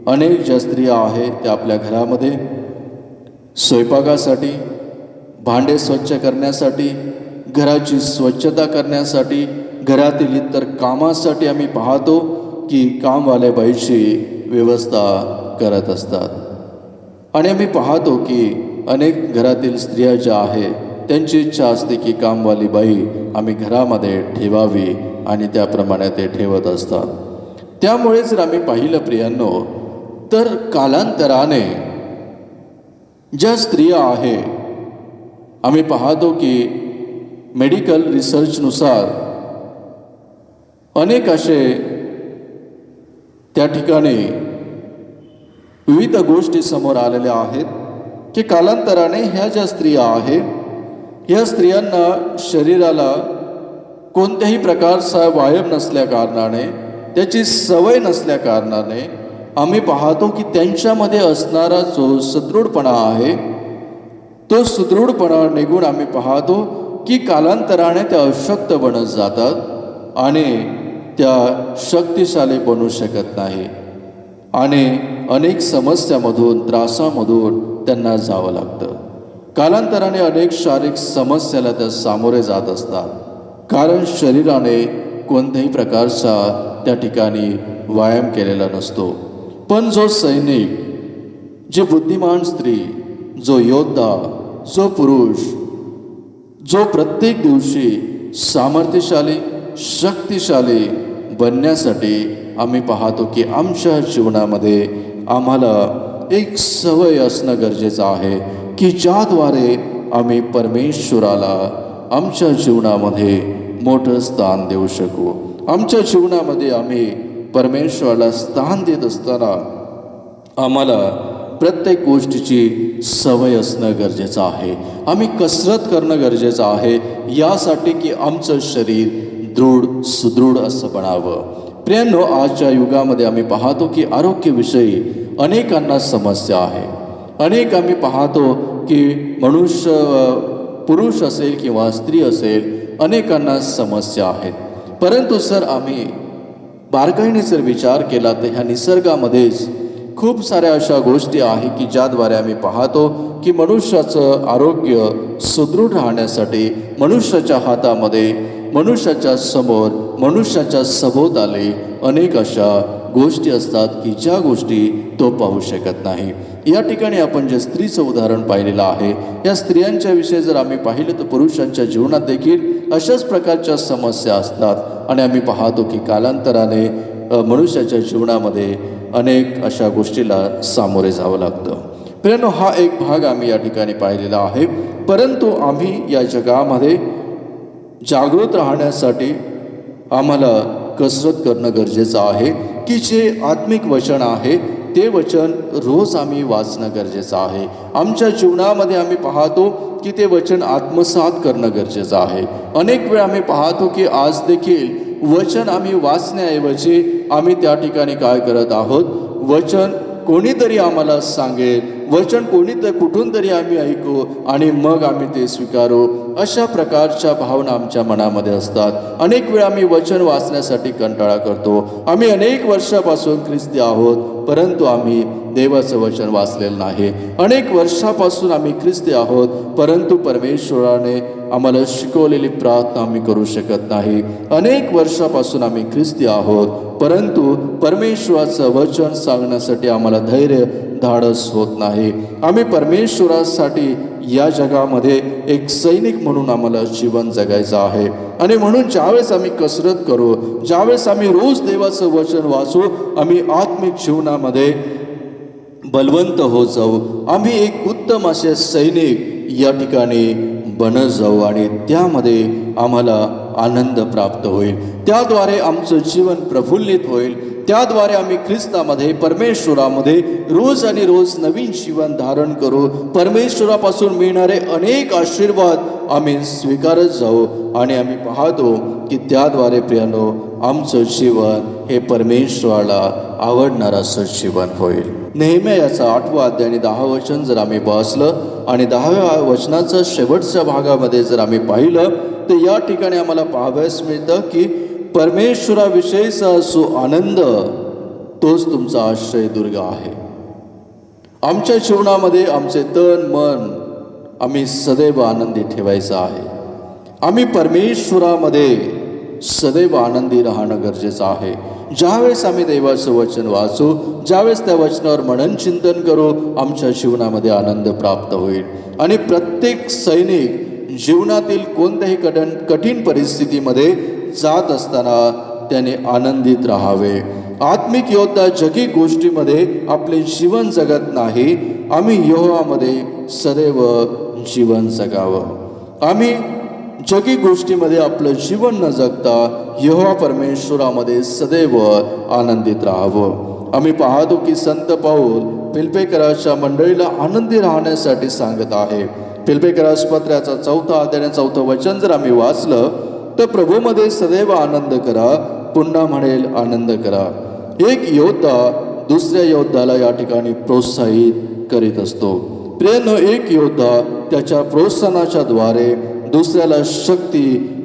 अनेक ज्या स्त्रिया आहेत त्या आपल्या घरामध्ये स्वयंपाकासाठी, भांडे स्वच्छ करण्यासाठी, घराची स्वच्छता करण्यासाठी, घरातील इतर कामासाठी आम्ही पाहतो की कामवाल्या बाईची व्यवस्था करत असतात. आणि आम्ही पाहतो की अनेक घरातील स्त्रिया ज्या आहेत त्यांची इच्छा असते की कामवाली बाई आम्ही घरामध्ये ठेवावी आणि त्याप्रमाणे ते ठेवत असतात. त्यामुळे जर आम्ही पाहिलं प्रियांनो तर कालांतराने ज्या स्त्रिया आहे, आम्ही पाहतो की मेडिकल रिसर्चनुसार अनेक असे त्या ठिकाणी विविध गोष्टी समोर आलेल्या आहेत की कालांतराने ह्या ज्या स्त्रिया आहेत, ह्या स्त्रियांना शरीराला कोणत्याही प्रकारचा व्यायाम नसल्या कारणाने, त्याची सवय नसल्या कारणाने आम्ही पाहतो की त्यांच्यामध्ये असणारा जो सुदृढपणा आहे तो सुदृढपणा निघून आम्ही पाहतो की कालांतराने त्या अशक्त बनत जातात आणि त्या शक्तिशाली बनू शकत नाही आणि अनेक समस्यामधून, त्रासामधून त्यांना जावं लागतं. कालांतराने अनेक शारीरिक समस्याला त्या सामोरे जात असतात, कारण शरीराने कोणत्याही प्रकारचा त्या ठिकाणी व्यायाम केलेला नसतो. पण जो सैनिक, जी बुद्धिमान स्त्री, जो योद्धा, जो पुरुष, जो प्रत्येक दिवशी सामर्थ्यशाली, शक्तिशाली बनण्यासाठी आम्ही पाहतो की आमच्या जीवनामध्ये आम्हाला एक सवय असणं गरजेचं आहे की ज्याद्वारे आम्ही परमेश्वराला आमच्या जीवनामध्ये मोठं स्थान देऊ शकू. आमच्या जीवनामध्ये आम्ही परमेश्वराला स्थान देत असताना आम्हाला प्रत्येक गोष्टीची सवय असणं गरजेचं आहे. आम्ही कसरत करणं गरजेचं आहे यासाठी की आमचं शरीर सुदृढ असं बनावं. प्रियांनो, आजच्या युगामध्ये आम्ही पाहतो की आरोग्याविषयी अनेकांना समस्या आहे. आम्ही पाहतो की मनुष्य, पुरुष असेल किंवा स्त्री असेल, अनेकांना समस्या आहेत. परंतु जर आम्ही बारकाईने जर विचार केला तर ह्या निसर्गामध्येच खूप साऱ्या अशा गोष्टी आहे की ज्याद्वारे आम्ही पाहतो की मनुष्याचं आरोग्य सुदृढ राहण्यासाठी मनुष्याच्या हातामध्ये, मनुष्याच्या समोर, मनुष्याच्या सभोवताली अनेक अशा गोष्टी असतात की ज्या गोष्टी तो पाहू शकत नाही. या ठिकाणी आपण जे स्त्रीचं उदाहरण पाहिलेलं आहे, या स्त्रियांच्या विषयी जर आम्ही पाहिलं तर पुरुषांच्या जीवनात देखील अशाच प्रकारच्या समस्या असतात आणि आम्ही पाहतो की कालांतराने मनुष्याच्या जीवनामध्ये अनेक अशा गोष्टीला सामोरे जावं लागतं. प्रियांनो, हा एक भाग आम्ही या ठिकाणी पाहिलेला आहे. परंतु आम्ही या जगामध्ये जागृत राहण्यासाठी आम्हाला कसरत करणं गरजेचं आहे की जे आत्मिक वचन आहे ते वचन रोज आम्ही वाचणं गरजेचं आहे. आमच्या जीवनामध्ये आम्ही पाहतो की ते वचन आत्मसात करणं गरजेचं आहे. अनेक वेळा आम्ही पाहतो की आज देखील वचन आम्ही वाचण्याऐवजी आम्ही त्या ठिकाणी काय करत आहोत, वचन कोणीतरी आम्हाला सांगेल, वचन कुठून तरी आम्ही ऐकू आणि मग आम्ही ते स्वीकारू, अशा प्रकारच्या भावना आमच्या मनामध्ये असतात. अनेक वेळा आम्ही वचन वाचण्यासाठी कंटाळा करतो. आम्ही अनेक वर्षापासून ख्रिस्ती आहोत, परंतु आम्ही देवाचं वचन वाचलेलं नाही. अनेक वर्षापासून आम्ही ख्रिस्ती आहोत, परंतु परमेश्वराने आम्हाला शिकवलेली प्रार्थना आम्ही करू शकत नाही. अनेक वर्षापासून आम्ही ख्रिस्ती आहोत, परंतु परमेश्वराचं वचन सांगण्यासाठी आम्हाला धैर्य, धाडस होत नाही. आम्ही परमेश्वरासाठी या जगामध्ये एक सैनिक म्हणून आम्हाला जीवन जगायचं आहे. आणि म्हणून ज्यावेळेस आम्ही कसरत करू, ज्यावेळेस आम्ही रोज देवाचं वचन वाचू, आम्ही आत्मिक जीवनामध्ये बलवंत होत जाऊ. आम्ही एक उत्तम असे सैनिक या ठिकाणी बनत जाऊ आणि त्यामध्ये आम्हाला आनंद प्राप्त होईल. त्याद्वारे आमचं जीवन प्रफुल्लित होईल. त्याद्वारे आम्ही ख्रिस्तामध्ये, परमेश्वरामध्ये रोज आणि रोज नवीन जीवन धारण करू. परमेश्वरापासून मिळणारे अनेक आशीर्वाद आम्ही स्वीकारत जाऊ आणि आम्ही पाहतो की त्याद्वारे प्रियानो आमचं जीवन हे परमेश्वराला आवडणारं असं जीवन होईल. नेहम्या याचा 8वा अध्याय आणि 10 वचन जर आम्ही वाचलं आणि 10व्या वचनाचं शेवटच्या भागामध्ये जर आम्ही पाहिलं तर या ठिकाणी आम्हाला पाहावयास मिळतं की परमेश्वराविषयीचा जो आनंद तोच तुमचा आश्रयदुर्ग आहे. आमच्या जीवनामध्ये आमचे तन मन आम्ही सदैव आनंदी ठेवायचं आहे. आम्ही परमेश्वरामध्ये सदैव आनंदी राहणं गरजेचं आहे. ज्यावेळेस आम्ही देवाचं वचन वाचू, ज्यावेळेस त्या वचनावर मनन चिंतन करू, आमच्या जीवनामध्ये आनंद प्राप्त होईल. आणि प्रत्येक सैनिक जीवनातील कोणत्याही कठीण परिस्थितीमध्ये जात असताना त्याने आनंदित राहावे. आत्मिक योद्धा जगी गोष्टीमध्ये आपले जीवन जगत नाही, आम्ही यहोवामध्ये सदैव जीवन जगावं. आम्ही जगी गोष्टीमध्ये आपलं जीवन न जगता यहोवा परमेश्वरामध्ये सदैव आनंदित राहावं. आम्ही पाहतो की संत पाऊल फिलिप्पीकराच्या मंडळीला आनंदी राहण्यासाठी सांगत आहे. फिलिप्पीकरास पत्राचा 4 अध्याय 4 वचन जर आम्ही वाचलं तर प्रभूमध्ये सदैव आनंद करा, पुन्हा म्हणेल आनंद करा. एक योद्धा दुसऱ्या योद्धाला या ठिकाणी प्रोत्साहित करीत असतो. प्रियांनो, एक योद्धा त्याच्या प्रोत्साहनाच्या द्वारे दुसऱ्याला शक्ती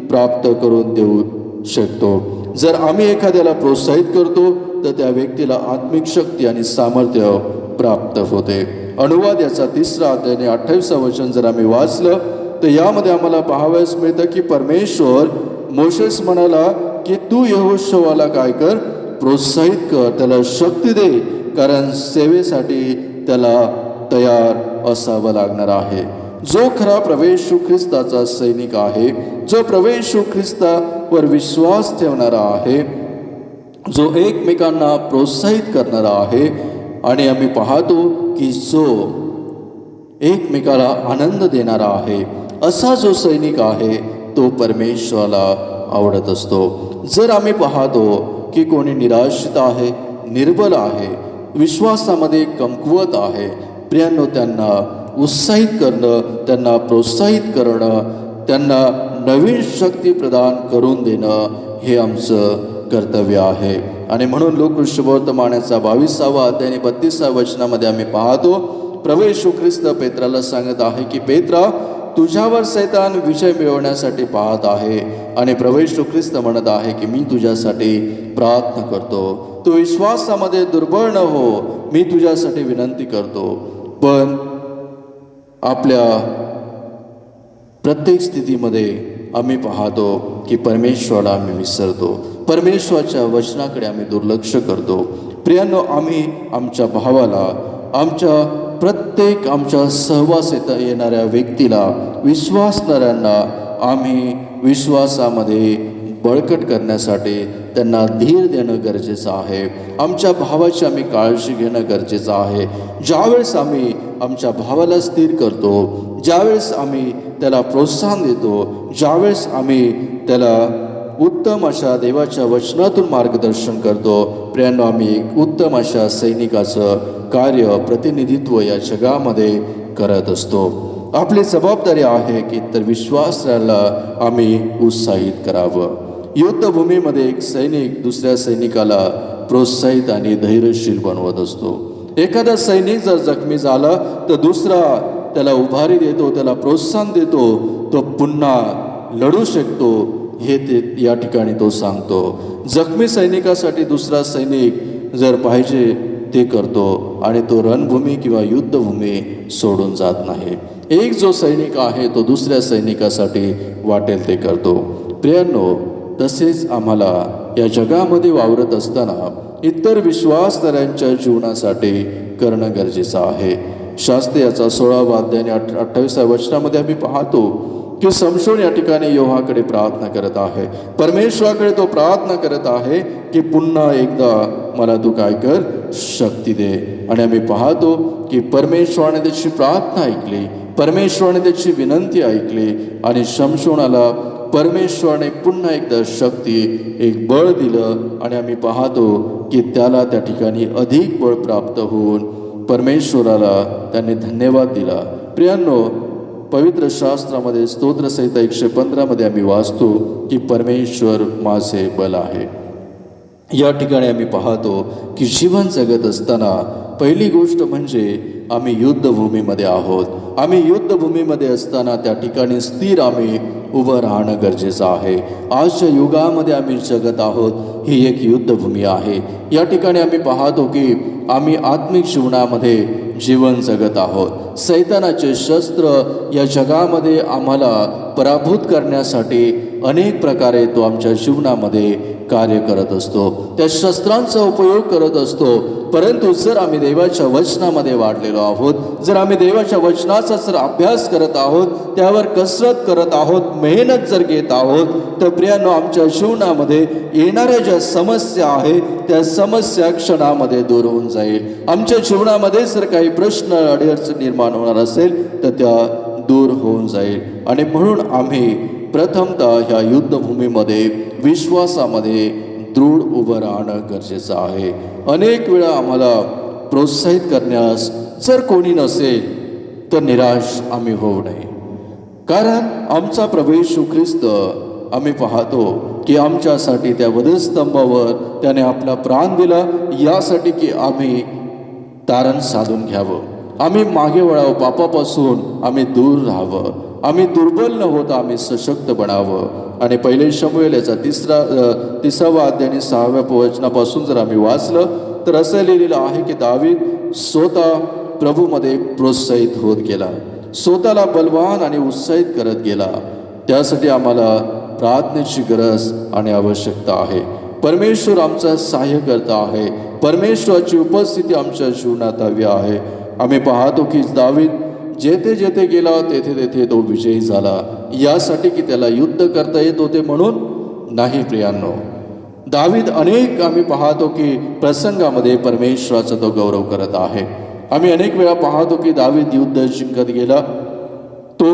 प्राप्त करून देऊ शकतो. जर आम्ही एखाद्याला प्रोत्साहित करतो तर त्या व्यक्तीला आत्मिक शक्ती आणि सामर्थ्य प्राप्त होते. अनुवाद याचा 3 अध्याय आणि 28 वचन जर आम्ही वाचलं तर यामध्ये आम्हाला पाहावयास मिळतं की परमेश्वर मोशेस म्हणाला की तू यहोशुवाला काय कर, प्रोत्साहित कर, त्याला शक्ती दे, कारण सेवेसाठी त्याला तयार असावं लागणार आहे. जो खरा प्रवेश येशू ख्रिस्ताचा सैनिक आहे, जो प्रवेश येशू ख्रिस्तावर विश्वास ठेवणारा आहे, जो एकमेकांना प्रोत्साहित करणारा आहे, आणि आम्ही पाहतो की जो एकमेकाला आनंद देणारा आहे, असा जो सैनिक आहे तो परमेश्वराला आवडत असतो. जर आम्ही पाहतो की कोणी निराशित आहे, निर्बल आहे, विश्वासामध्ये कमकुवत आहे, प्रियांनो, त्यांना उत्साहित करणं, त्यांना प्रोत्साहित करणं, त्यांना नवीन शक्ती प्रदान करून देणं हे आमचं कर्तव्य आहे. आणि म्हणून लोकशुभवर्तमानाचा 22 अध्याय 32 वचनामध्ये आम्ही पाहतो, प्रभू येशू ख्रिस्त पेत्राला सांगत आहे की पेत्रा, तुझ्यावर सैतान विजय मिळवण्यासाठी पाहत आहे. आणि प्रभू येशू ख्रिस्त म्हणत आहे की मी तुझ्यासाठी प्रार्थना करतो, तू विश्वासामध्ये दुर्बळ न हो, मी तुझ्यासाठी विनंती करतो. पण आपल्या प्रत्येक स्थितीमध्ये आम्ही पाहतो की परमेश्वराला आम्ही विसरतो, परमेश्वराच्या वचनाकडे आम्ही दुर्लक्ष करतो. प्रियांनो, आम्ही आमच्या भावाला, आमच्या सहवासात येणाऱ्या व्यक्तीला, विश्वासणाऱ्यांना आम्ही विश्वासामध्ये बळकट करण्यासाठी त्यांना धीर देणं गरजेचं आहे. आमच्या भावाची आम्ही काळजी घेणं गरजेचं आहे. ज्यावेळेस आम्ही आमच्या भावाला स्थिर करतो, ज्यावेळेस आम्ही त्याला प्रोत्साहन देतो, ज्यावेळेस आम्ही त्याला उत्तम अशा देवाच्या वचनातून मार्गदर्शन करतो, प्रियांनो, आम्ही एक उत्तम अशा सैनिकाचं कार्य, प्रतिनिधित्व या जगामध्ये करत असतो. आपली जबाबदारी आहे की तर विश्वासाला आम्ही उत्साहित करावं. युद्धभूमीमध्ये एक सैनिक दुसऱ्या सैनिकाला प्रोत्साहित आणि धैर्यशील बनवत असतो. एखादा सैनिक जर जखमी झाला तर दुसरा त्याला उभारी देतो, त्याला प्रोत्साहन देतो, तो पुन्हा लढू शकतो हे ते या ठिकाणी तो सांगतो. जखमी सैनिकासाठी दुसरा सैनिक जर पाहिजे ते करतो आणि तो रणभूमी किंवा युद्धभूमी सोडून जात नाही. एक जो सैनिक आहे तो दुसऱ्या सैनिकासाठी वाटेल ते करतो. प्रियांनो, तसेच आम्हाला या जगामध्ये वावरत असताना इतर विश्वासणाऱ्यांच्या जीवनासाठी करणं गरजेचं आहे. शास्त्री याचा 16 अध्याय 28 वचनामध्ये आम्ही पाहतो की समशोन या ठिकाणी यहोवाकडे प्रार्थना करत आहे, परमेश्वराकडे तो प्रार्थना करत आहे की पुन्हा एकदा मला तू काय कर, शक्ती दे. आणि आम्ही पाहतो की परमेश्वराने त्याची प्रार्थना ऐकली, परमेश्वराने त्याची विनंती ऐकली आणि समशोनाला परमेश्वराने पुन्हा एकदा शक्ती, एक बळ दिलं. आणि आम्ही पाहतो की त्याला त्या ठिकाणी अधिक बळ प्राप्त होऊन परमेश्वराला त्यांनी धन्यवाद दिला. प्रियांनो, पवित्र शास्त्रामध्ये स्तोत्रसंहिता 115 मध्ये आम्ही वाचतो की परमेश्वर माझे बल आहे. या ठिकाणी आम्ही पाहतो की जीवन जगत असताना पहिली गोष्ट म्हणजे आम्ही युद्धभूमीमध्ये आहोत. आम्ही युद्धभूमीमध्ये असताना त्या ठिकाणी स्थिर आम्ही उभं राहणं गरजेचं आहे. आजच्या युगामध्ये आम्ही जगत आहोत, ही एक युद्धभूमी आहे. या ठिकाणी आम्ही पाहतो की आम्ही आत्मिक जीवनामध्ये जीवन जगत आहोत. सैतानाचे शस्त्र या जगामध्ये आम्हाला पराभूत करण्यासाठी अनेक प्रकारे तो आमच्या जीवनामध्ये कार्य करत असतो, त्या शस्त्रांचा उपयोग करत असतो. परंतु जर आम्ही देवाच्या वचनामध्ये वाढलेलो आहोत, जर आम्ही देवाच्या वचनाचा जर अभ्यास करत आहोत, त्यावर कसरत करत आहोत, मेहनत जर घेत आहोत, तर प्रियांनो, आमच्या जीवनामध्ये येणाऱ्या ज्या समस्या आहेत त्या समस्या क्षणामध्ये दूर होऊन जाईल. आमच्या जीवनामध्ये जर काही प्रश्न अडचण निर्माण होणार असेल तर त्या दूर होऊन जाईल. आणि म्हणून आम्ही प्रथमतः ह्या युद्धभूमीमध्ये विश्वासामध्ये दृढ उभं राहणं गरजेचं आहे. अनेक वेळा आम्हाला प्रोत्साहित करण्यास जर कोणी नसेल तर निराश आम्ही होऊ नये, कारण आमचा प्रभू येशू ख्रिस्त आम्ही पाहतो की आमच्यासाठी त्या वधस्तंभावर त्याने आपला प्राण दिला, यासाठी की आम्ही तारण साधून घ्यावं, आम्ही मागे वळावं, पापापासून आम्ही दूर राहावं, आम्ही दुर्बल न होता आम्ही सशक्त बनावं. आणि पहिले शमूएल याचा 30 अध्याय आणि 6व्या वचनापासून जर आम्ही वाचलं तर असं लिहिलेलं आहे की दावीद स्वतः प्रभूमध्ये प्रोत्साहित होत गेला, स्वतःला बलवान आणि उत्साहित करत गेला. त्यासाठी आम्हाला प्रार्थनेची गरज आणि आवश्यकता आहे. परमेश्वर आमचा सहाय्यकर्ता आहे. परमेश्वराची उपस्थिती आमच्या जीवनात हवी आहे. आम्ही पाहतो की दावीद जेथे जेथे गेला तेथे तेथे तो विजयी झाला. यासाठी की त्याला युद्ध करता येत होते म्हणून नाही प्रियांनो. दावीद अनेक आम्ही पाहतो की प्रसंगामध्ये परमेश्वराचा तो गौरव करत आहे. आम्ही अनेक वेळा पाहतो की दावीद युद्ध जिंकत गेला. तो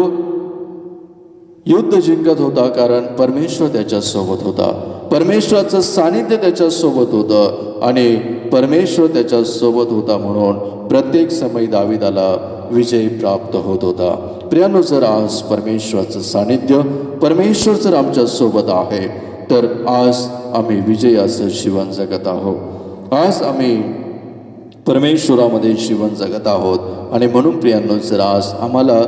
युद्ध जिंकत होता कारण परमेश्वर त्याच्यासोबत होता. परमेश्वराचं सानिध्य त्याच्यासोबत होतं आणि परमेश्वर त्याच्यासोबत होता म्हणून प्रत्येक समय दावीदाला विजय प्राप्त होत होता. प्रियांनो, जर आज परमेश्वराचं सानिध्य, परमेश्वर जर आमच्या सोबत आहे तर आज आम्ही विजयाचं जीवन जगत आहोत. आज आम्ही परमेश्वरामध्ये जीवन जगत आहोत आणि म्हणून प्रियांनो, जर आज आम्हाला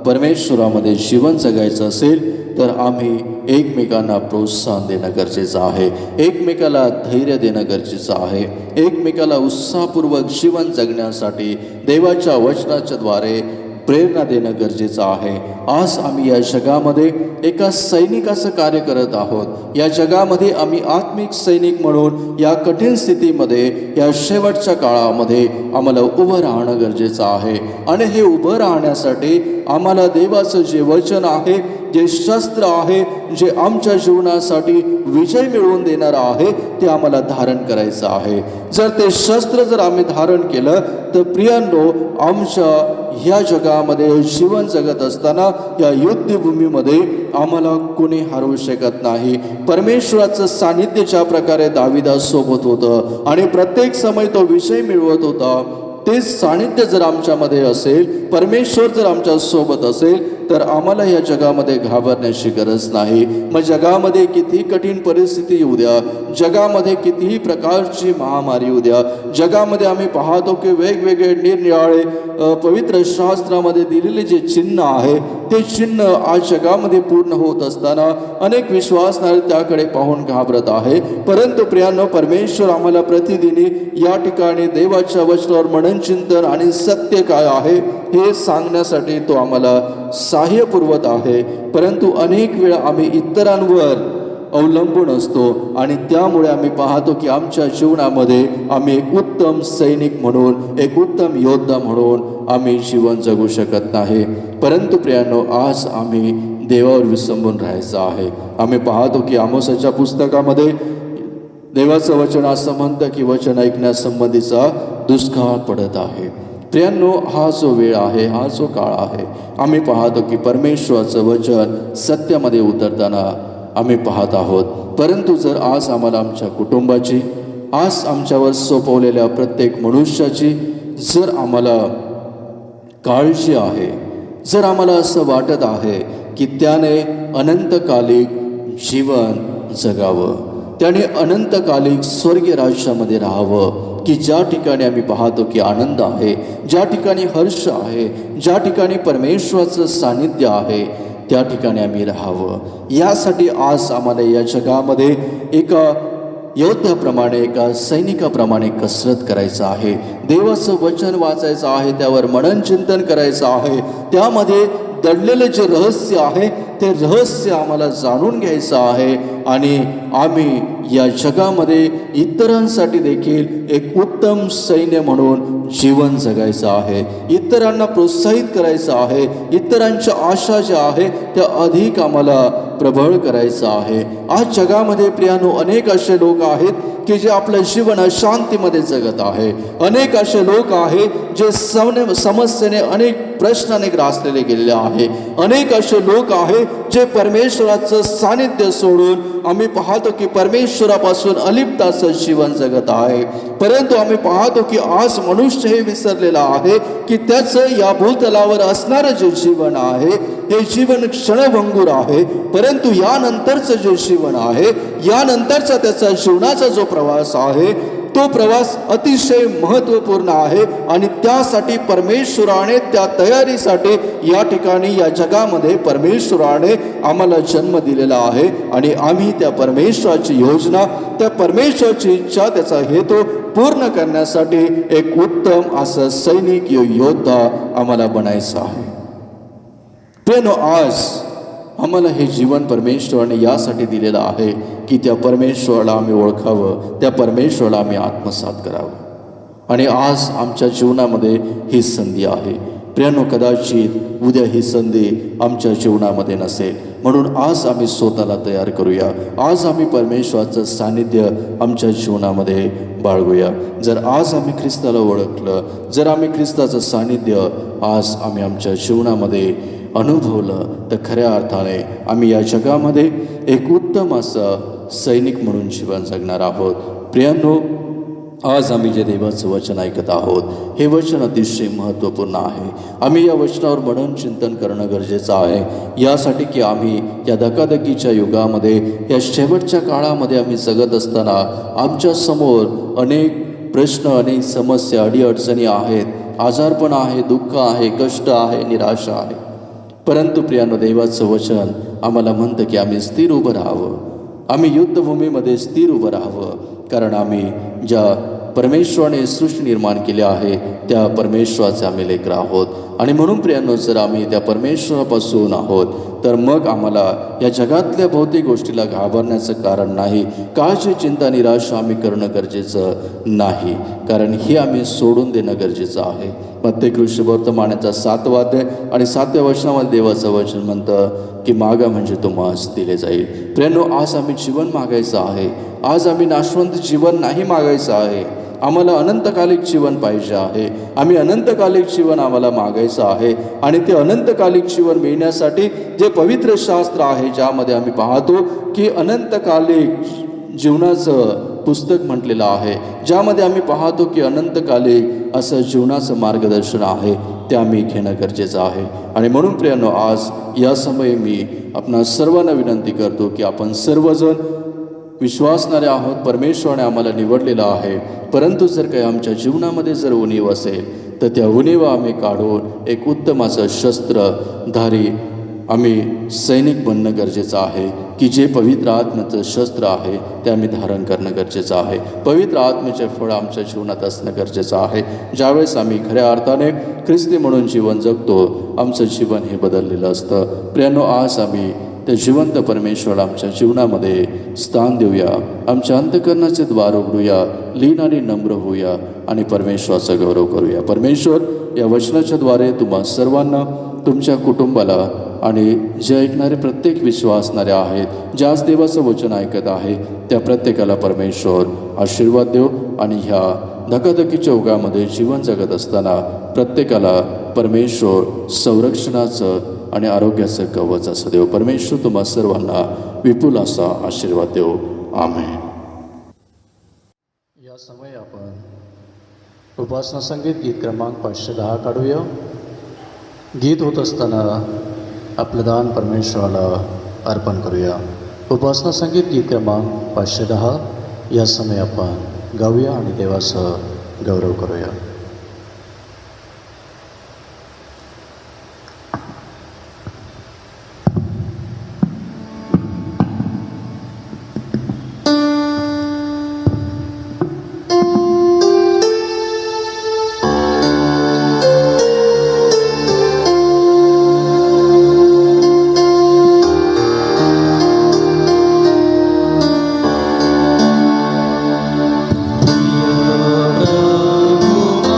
परमेश्वरामध्ये जीवन जगायचं असेल तर आम्ही एकमेकांना प्रोत्साहन देणं गरजेचं आहे. एकमेकाला धैर्य देणं गरजेचं आहे. एकमेकाला उत्साहपूर्वक जीवन जगण्यासाठी देवाच्या वचनाच्या द्वारे प्रेरणा देणं गरजेचं आहे. आज आम्ही या जगामध्ये एका सैनिकाचं कार्य करत आहोत. या जगामध्ये आम्ही आत्मिक सैनिक म्हणून या कठीण स्थितीमध्ये, या शेवटच्या काळामध्ये आम्हाला उभं राहणं गरजेचं आहे. आणि हे उभं राहण्यासाठी आम्हाला देवाचं जे वचन आहे, जे शस्त्र आहे, जे आमच्या जीवनासाठी विजय मिळवून देणारं आहे, ते आम्हाला धारण करायचं आहे. जर ते शस्त्र जर आम्ही धारण केलं तर प्रियांनो, आमच्या ह्या जगामध्ये जीवन जगत असताना या युद्धभूमीमध्ये आम्हाला कोणी हरवू शकत नाही. परमेश्वराचं सानिध्य ज्या प्रकारे दाविदासोबत होतं आणि प्रत्येक समय तो विजय मिळवत होता, ते सानिध्य जर आमच्यामध्ये असेल, परमेश्वर जर आमच्या सोबत असेल तर आम्हाला या जगामध्ये घाबरण्याची गरज नाही. मग जगामध्ये कितीही कठीण परिस्थिती येऊ द्या, जगामध्ये कितीही प्रकारची महामारी येऊ द्या, जगामध्ये आम्ही पाहतो की वेगवेगळे निरनिराळे पवित्र शास्त्रामध्ये दिलेले जे चिन्ह आहे, ते चिन्ह आज जगामध्ये पूर्ण होत असताना अनेक विश्वासणारे त्याकडे पाहून घाबरत आहे. परंतु प्रियांनो, परमेश्वर आम्हाला प्रतिदिनी या ठिकाणी देवाच्या वचनावर मनन चिंतन आणि सत्य काय आहे हे सांगण्यासाठी तो आम्हाला सहाय्य पुरवत आहे. परंतु अनेक वेळा आम्ही इतरांवर अवलंबून असतो आणि त्यामुळे आम्ही पाहतो की आमच्या जीवनामध्ये आम्ही एक उत्तम सैनिक म्हणून, एक उत्तम योद्धा म्हणून आम्ही जीवन जगू शकत नाही. परंतु प्रियांनो, आज आम्ही देवावर विसंबून राहायचं आहे. आम्ही पाहतो की आमोसाच्या पुस्तकामध्ये देवाचं वचन असं म्हणतं की वचन ऐकण्यासंबंधीचा दुष्काळ पडत आहे. प्रियांनो, हा जो वेळ आहे, हा जो काळ आहे, आम्ही पाहतो की परमेश्वराचं वचन सत्यामध्ये उतरताना आम्ही पाहत आहोत. परंतु जर आज आम्हाला आमच्या कुटुंबाची, आज आमच्यावर सोपवलेल्या प्रत्येक मनुष्याची जर आम्हाला काळजी आहे, जर आम्हाला असं वाटत आहे की त्याने अनंतकालिक जीवन जगावं, त्याने अनंतकालिक स्वर्गीय राज्यामध्ये राहावं, की ज्या ठिकाणी आम्ही पाहतो की आनंद आहे, ज्या ठिकाणी हर्ष आहे, ज्या ठिकाणी परमेश्वराचं सानिध्य आहे, त्या ठिकाणी आम्ही राहावं, यासाठी आज आम्हाला या जगामध्ये एका योद्ध्याप्रमाणे, एका सैनिकाप्रमाणे कसरत करायचं आहे. देवाचं वचन वाचायचं आहे, त्यावर मनन चिंतन करायचं आहे. त्यामध्ये दडलेलं जे रहस्य आहे ते रहस्य आम्हाला जाणून घ्यायचं आहे आणि आम्ही या जगामध्ये इतरांसाठी देखील एक उत्तम सैन्य म्हणून जीवन जगायचं आहे. इतरांना प्रोत्साहित करायचं आहे. इतरांच्या आशा ज्या आहे त्या अधिक आम्हाला प्रबळ करायचं आहे. आज जगामध्ये प्रियानो अनेक असे लोक आहेत की जे आपलं जीवन अशांतीमध्ये जगत आहे. अनेक असे लोक आहेत जे समस्येने, अनेक प्रश्नाने ग्रासलेले गेलेले आहे. अनेक असे लोक आहेत जे परमेश्वराचं सानिध्य सोडून आम्ही पाहतो की परमेश्वरापासून अलिप्त असं जीवन जगत आहे. परंतु आम्ही पाहतो की आज मनुष्य हे विसरलेला आहे की त्याचं या भूतलावर असणारं जे जीवन आहे हे जीवन क्षणभंगूर आहे. परंतु यानंतरचं जे जीवन आहे, यानंतरचा त्याचा जीवनाचा जो प्रवास आहे, तो प्रवास अतिशय महत्त्वपूर्ण आहे आणि त्यासाठी परमेश्वराने, त्या तयारीसाठी या ठिकाणी या जगामध्ये परमेश्वराने आम्हाला जन्म दिलेला आहे आणि आम्ही त्या परमेश्वराची योजना, त्या परमेश्वराची इच्छा, त्याचा हेतू पूर्ण करण्यासाठी एक उत्तम असं सैनिक योद्धा आम्हाला बनायचं आहे. प्रियनो, आज आम्हाला हे जीवन परमेश्वराने यासाठी दिलेलं आहे की त्या परमेश्वराला आम्ही ओळखावं, त्या परमेश्वराला आम्ही आत्मसात करावं. आणि आज आमच्या जीवनामध्ये ही संधी आहे. प्रियानो, कदाचित उद्या ही संधी आमच्या जीवनामध्ये नसेल, म्हणून आज आम्ही स्वतःला तयार करूया. आज आम्ही परमेश्वराचं सानिध्य आमच्या जीवनामध्ये बाळगूया. जर आज आम्ही ख्रिस्ताला ओळखलं, जर आम्ही ख्रिस्ताचं सानिध्य आज आम्ही आमच्या जीवनामध्ये अनुभवलं, तर खऱ्या अर्थाने आम्ही या जगामध्ये एक उत्तम असं सैनिक म्हणून जीवन जगणार आहोत. प्रियांनो, आज आम्ही जे देवाचं वचन ऐकत आहोत, हे वचन अतिशय महत्त्वपूर्ण आहे. आम्ही या वचनावर मनन चिंतन करणं गरजेचं आहे, यासाठी की आम्ही या धकाधकीच्या युगामध्ये, या शेवटच्या काळामध्ये आम्ही जगत असताना आमच्यासमोर अनेक प्रश्न, अनेक समस्या, अडीअडचणी आहेत, आजारपण आहे, दुःख आहे, कष्ट आहे, निराशा आहे. परंतु प्रियानो, देवाचं वचन आम्हाला म्हणतं की आम्ही स्थिर उभं राहावं, आम्ही युद्धभूमीमध्ये स्थिर उभं राहावं, कारण आम्ही ज्या परमेश्वराने सृष्टी निर्माण केली आहे त्या परमेश्वराचे आम्ही लेकरं आहोत. आणि म्हणून प्रियांनो, जर आम्ही त्या परमेश्वरापासून आहोत, तर मग आम्हाला या जगातल्या भौतिक गोष्टीला घाबरण्याचं कारण नाही. काळजी, चिंता, निराशा आम्ही करणं गरजेचं नाही, कारण हे आम्ही सोडून देणं गरजेचं आहे. मत्तेकृष्ण वर्तमानाचा 7वा अध्याय आणि 7व्या वचनामध्ये देवाचं वचन म्हणतं की मागा म्हणजे तुम्हास दिले जाईल. प्रियांनो, आज आम्ही जीवन मागायचं आहे. आज आम्ही नाशवंत जीवन नाही मागायचं आहे. आम्हाला अनंतकालिक जीवन पाहिजे आहे. आम्ही अनंतकालिक जीवन आम्हाला मागायचं आहे. आणि ते अनंतकालिक जीवन मिळण्यासाठी जे पवित्र शास्त्र आहे, ज्यामध्ये आम्ही पाहतो की अनंतकालिक जीवनाचं पुस्तक म्हटलेलं आहे, ज्यामध्ये आम्ही पाहतो की अनंतकालिक असं जीवनाचं मार्गदर्शन आहे, ते आम्ही घेणं गरजेचं आहे. आणि म्हणून प्रियांनो, आज या समयी मी आपणा सर्वांना विनंती करतो की आपण सर्वजण विश्वासणारे आहोत. परमेश्वराने आम्हाला निवडलेलं आहे. परंतु जर काही आमच्या जीवनामध्ये जर उणीव असेल, तर त्या उणीव आम्ही काढून एक उत्तम असं शस्त्रधारी आम्ही सैनिक बनणं गरजेचं आहे, की जे पवित्र आत्म्याचं शस्त्र आहे ते आम्ही धारण करणं गरजेचं आहे. पवित्र आत्म्याचे फळ आमच्या जीवनात असणं गरजेचं आहे. ज्यावेळेस आम्ही खऱ्या अर्थाने ख्रिस्ती म्हणून जीवन जगतो, आमचं जीवन हे बदललेलं असतं. प्रियांनो, आज आम्ही त्या जिवंत परमेश्वराला आमच्या जीवनामध्ये स्थान देऊया. आमच्या अंतःकरणाचे द्वार उघडूया, लीन आणि नम्र होऊया आणि परमेश्वराचा गौरव करूया. परमेश्वर या वचनाच्या द्वारे तुम्हा सर्वांना, तुमच्या कुटुंबाला आणि जे ऐकणारे प्रत्येक विश्वासणारे आहेत, ज्याच देवाचं वचन ऐकत आहे, त्या प्रत्येकाला परमेश्वर आशीर्वाद देव. आणि ह्या धकाधकीच्या युगामध्ये जीवन जगत असताना प्रत्येकाला परमेश्वर संरक्षणाचं आणि आरोग्याचं कवच असं देव. परमेश्वर तुम्हा सर्वांना विपुल असा आशीर्वाद देव. आमेन. या समय आपण उपासना संगीत गीत क्रमांक 510 काढूया. गीत होत असताना आपलं दान परमेश्वराला अर्पण करूया. उपासना संगीत गीत क्रमांक 510 या समय आपण गाऊया आणि देवाचा गौरव करूया. प्रभु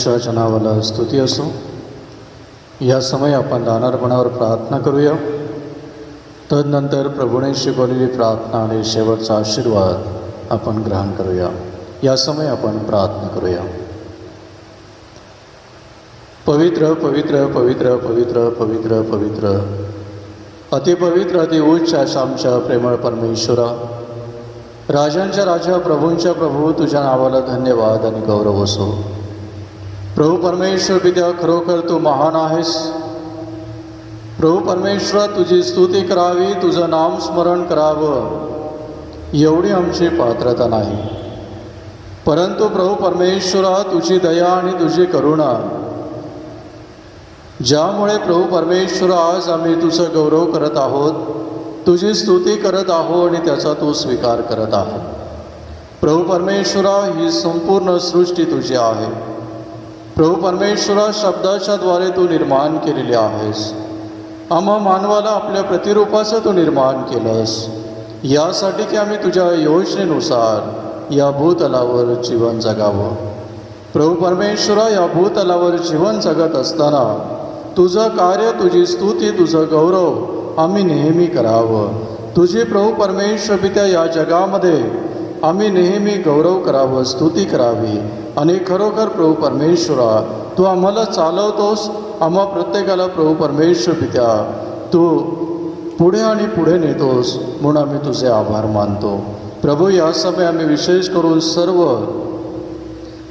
परमेश्वराच्या नावाला स्तुती असो. या समय आपण दानार्पणावर प्रार्थना करूया. तदनंतर प्रभूने शिकवलेली प्रार्थना आणि शेवटचा आशीर्वाद आपण ग्रहण करूया. या समय आपण प्रार्थना करूया. पवित्र पवित्र पवित्र पवित्र पवित्र पवित्र अतिपवित्र अतिउच्च अशा आमच्या प्रेमळ परमेश्वरा, राजांच्या राजा प्रभूंच्या प्रभू, तुझ्या नावाला धन्यवाद आणि गौरव असो. प्रभू परमेश्वर पित्या, खरोखर तू महान आहेस. प्रभू परमेश्वरा, तुझी स्तुती करावी, तुझं नाम स्मरण करावं एवढी आमची पात्रता नाही. परंतु प्रभू परमेश्वरा, तुझी दया आणि तुझी करुणा, ज्यामुळे प्रभू परमेश्वर आज आम्ही तुझं गौरव करत आहोत, तुझी स्तुती करत आहोत आणि त्याचा तू स्वीकार करत आहोत. प्रभू परमेश्वरा, ही संपूर्ण सृष्टी तुझी आहे. प्रभू परमेश्वरा, शब्दाच्या द्वारे तू निर्माण केलेली आहेस. आम्हा मानवाला आपल्या प्रतिरूपाचं तू निर्माण केलंस, यासाठी की आम्ही तुझ्या योजनेनुसार या भूतलावर जीवन जगावं. प्रभू परमेश्वरा, या भूतलावर जीवन जगत असताना तुझं कार्य, तुझी स्तुती, तुझं गौरव आम्ही नेहमी करावं. तुझी प्रभू परमेश्वर पित्या, या जगामध्ये आम्ही नेहमी गौरव करावं, स्तुती करावी. आणि खरोखर प्रभू परमेश्वरा, तू आम्हाला चालवतोस, आम्हा प्रत्येकाला प्रभू परमेश्वर पित्या तू पुढे आणि पुढे नेतोस, म्हणून आम्ही तुझे आभार मानतो. प्रभू, या समय आम्ही विशेष करून सर्व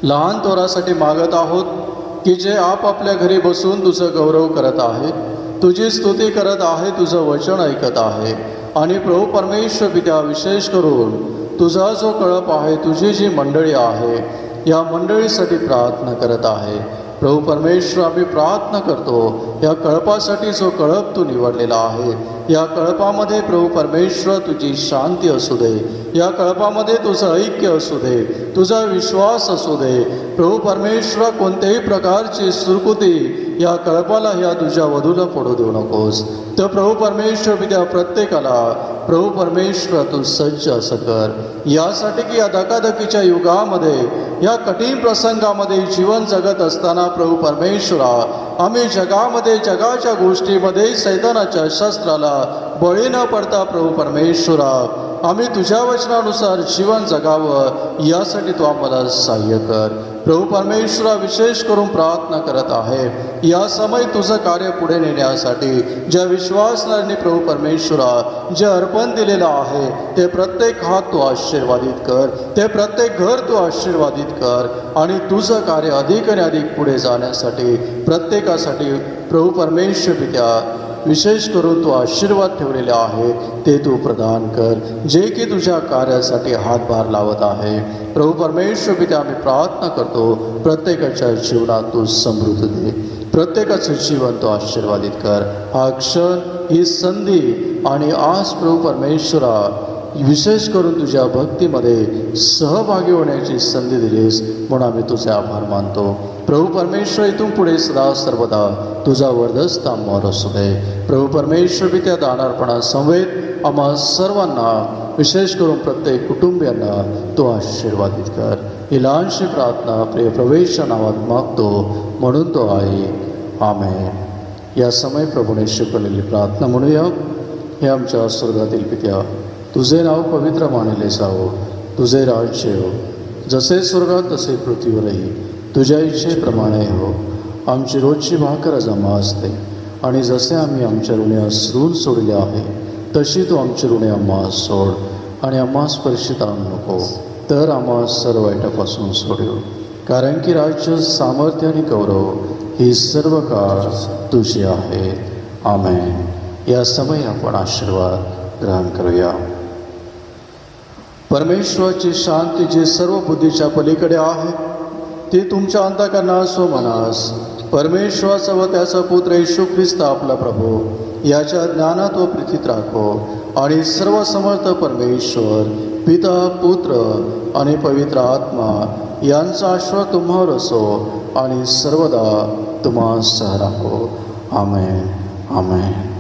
लहान थोरासाठी मागत आहोत की जे आपापल्या घरी बसून तुझं गौरव करत आहे, तुझी स्तुती करत आहे, तुझं वचन ऐकत आहे. आणि प्रभू परमेश्वर पित्या, विशेष करून तुझा जो कळप आहे, तुझी जी मंडळी आहे, या मंडळीसाठी प्रार्थना करत आहे. प्रभू परमेश्वर, आम्ही प्रार्थना करतो या कळपासाठी, जो कळप तू निवडलेला आहे, या कळपामध्ये प्रभू परमेश्वर तुझी शांती असू दे, या कळपामध्ये तुझं ऐक्य असू दे, तुझा विश्वास असू दे. प्रभू परमेश्वर, कोणत्याही प्रकारची सुरकुती या कळपाला, या तुझ्या वधूला पडू देऊ नकोस. तर प्रभू परमेश्वर पित्या, प्रत्येकाला प्रभू परमेश्वर तू सज्ज असं कर, यासाठी की या धकाधकीच्या युगामध्ये, या कठीण प्रसंगामध्ये जीवन जगत असताना प्रभू परमेश्वरा, आम्ही जगामध्ये, जगाच्या गोष्टीमध्ये सैतानाच्या शस्त्राला बळी न पडता प्रभू परमेश्वरा, आम्ही तुझ्या वचनानुसार जीवन जगावं, यासाठी तू आम्हाला सहाय्य कर. प्रभू परमेश्वरा, विशेष करून प्रार्थना करत आहे या समय तुझं कार्य पुढे नेण्यासाठी, ज्या विश्वासनाने प्रभू परमेश्वरा जे अर्पण दिलेलं आहे, ते प्रत्येक हात तू आशीर्वादित कर, ते प्रत्येक घर तू आशीर्वादित कर. आणि तुझं कार्य अधिक आणि अधिक पुढे जाण्यासाठी प्रत्येकासाठी प्रभू परमेश्वर पित्या, विशेष करून तू आशीर्वाद ठेवलेले आहे ते तू प्रदान कर, जे की तुझ्या कार्यासाठी हातभार लावत आहे. प्रभू परमेश्वर पित्या, आम्ही प्रार्थना करतो, प्रत्येकाच्या जीवनात तू समृद्धी दे, प्रत्येकाचं जीवन तू आशीर्वादित कर. हा क्षण, ही संधी आणि आज प्रभू परमेश्वरा, विशेष करून तुझ्या भक्तीमध्ये सहभागी होण्याची संधी दिलीस, म्हणून आम्ही तुझे आभार मानतो. प्रभू परमेश्वर, इथून पुढे सदा सर्वदा तुझा वरदस्त आम्हावर असू दे. प्रभू परमेश्वर पित्या, दानार्पणा समवेत आम्हा सर्वांना, विशेष करून प्रत्येक कुटुंबियांना तू आशीर्वादित कर. ही लहानशी प्रार्थना प्रिय प्रवेश नावात मागतो, म्हणून तो आहे. आमेन. या समय प्रभूने शिकवलेली प्रार्थना म्हणूया. हे आमच्या स्वर्गातील पित्या, तुझे नाव पवित्र मानले जावो, तुझे राज्य हो, जसे स्वर्गात तसे पृथ्वीवरही तुझ्या इच्छेप्रमाणे हो. आमची रोजची भाकर आज आम्हा असते, आणि जसे आम्ही आमच्या ऋणी ऋण सोडले आहे, तशी तू आमची ऋणे आम्हा सोड. आणि आम्हा स्पर्शित आणू नको, तर आम्हा सर्व वाईटापासून सोडू. कारण की राज्य, सामर्थ्य आणि गौरव ही सर्व काळ तुझी आहे. आमेन. या समय आपण आशीर्वाद ग्रहण करूया. परमेश्वराची शांती, जी सर्व बुद्धीच्या पलीकडे आहे, ती तुमच्या अंतःकरणास व मनास परमेश्वराचा व त्याचा पुत्र येशू ख्रिस्त आपला प्रभू याच्या ज्ञानात व प्रीतीत राखो. आणि सर्व समर्थ परमेश्वर पिता, पुत्र आणि पवित्र आत्मा यांचा आशीर्वाद तुम्हावर असो आणि सर्वदा तुम्हा सह राहो. आमेन. आमेन.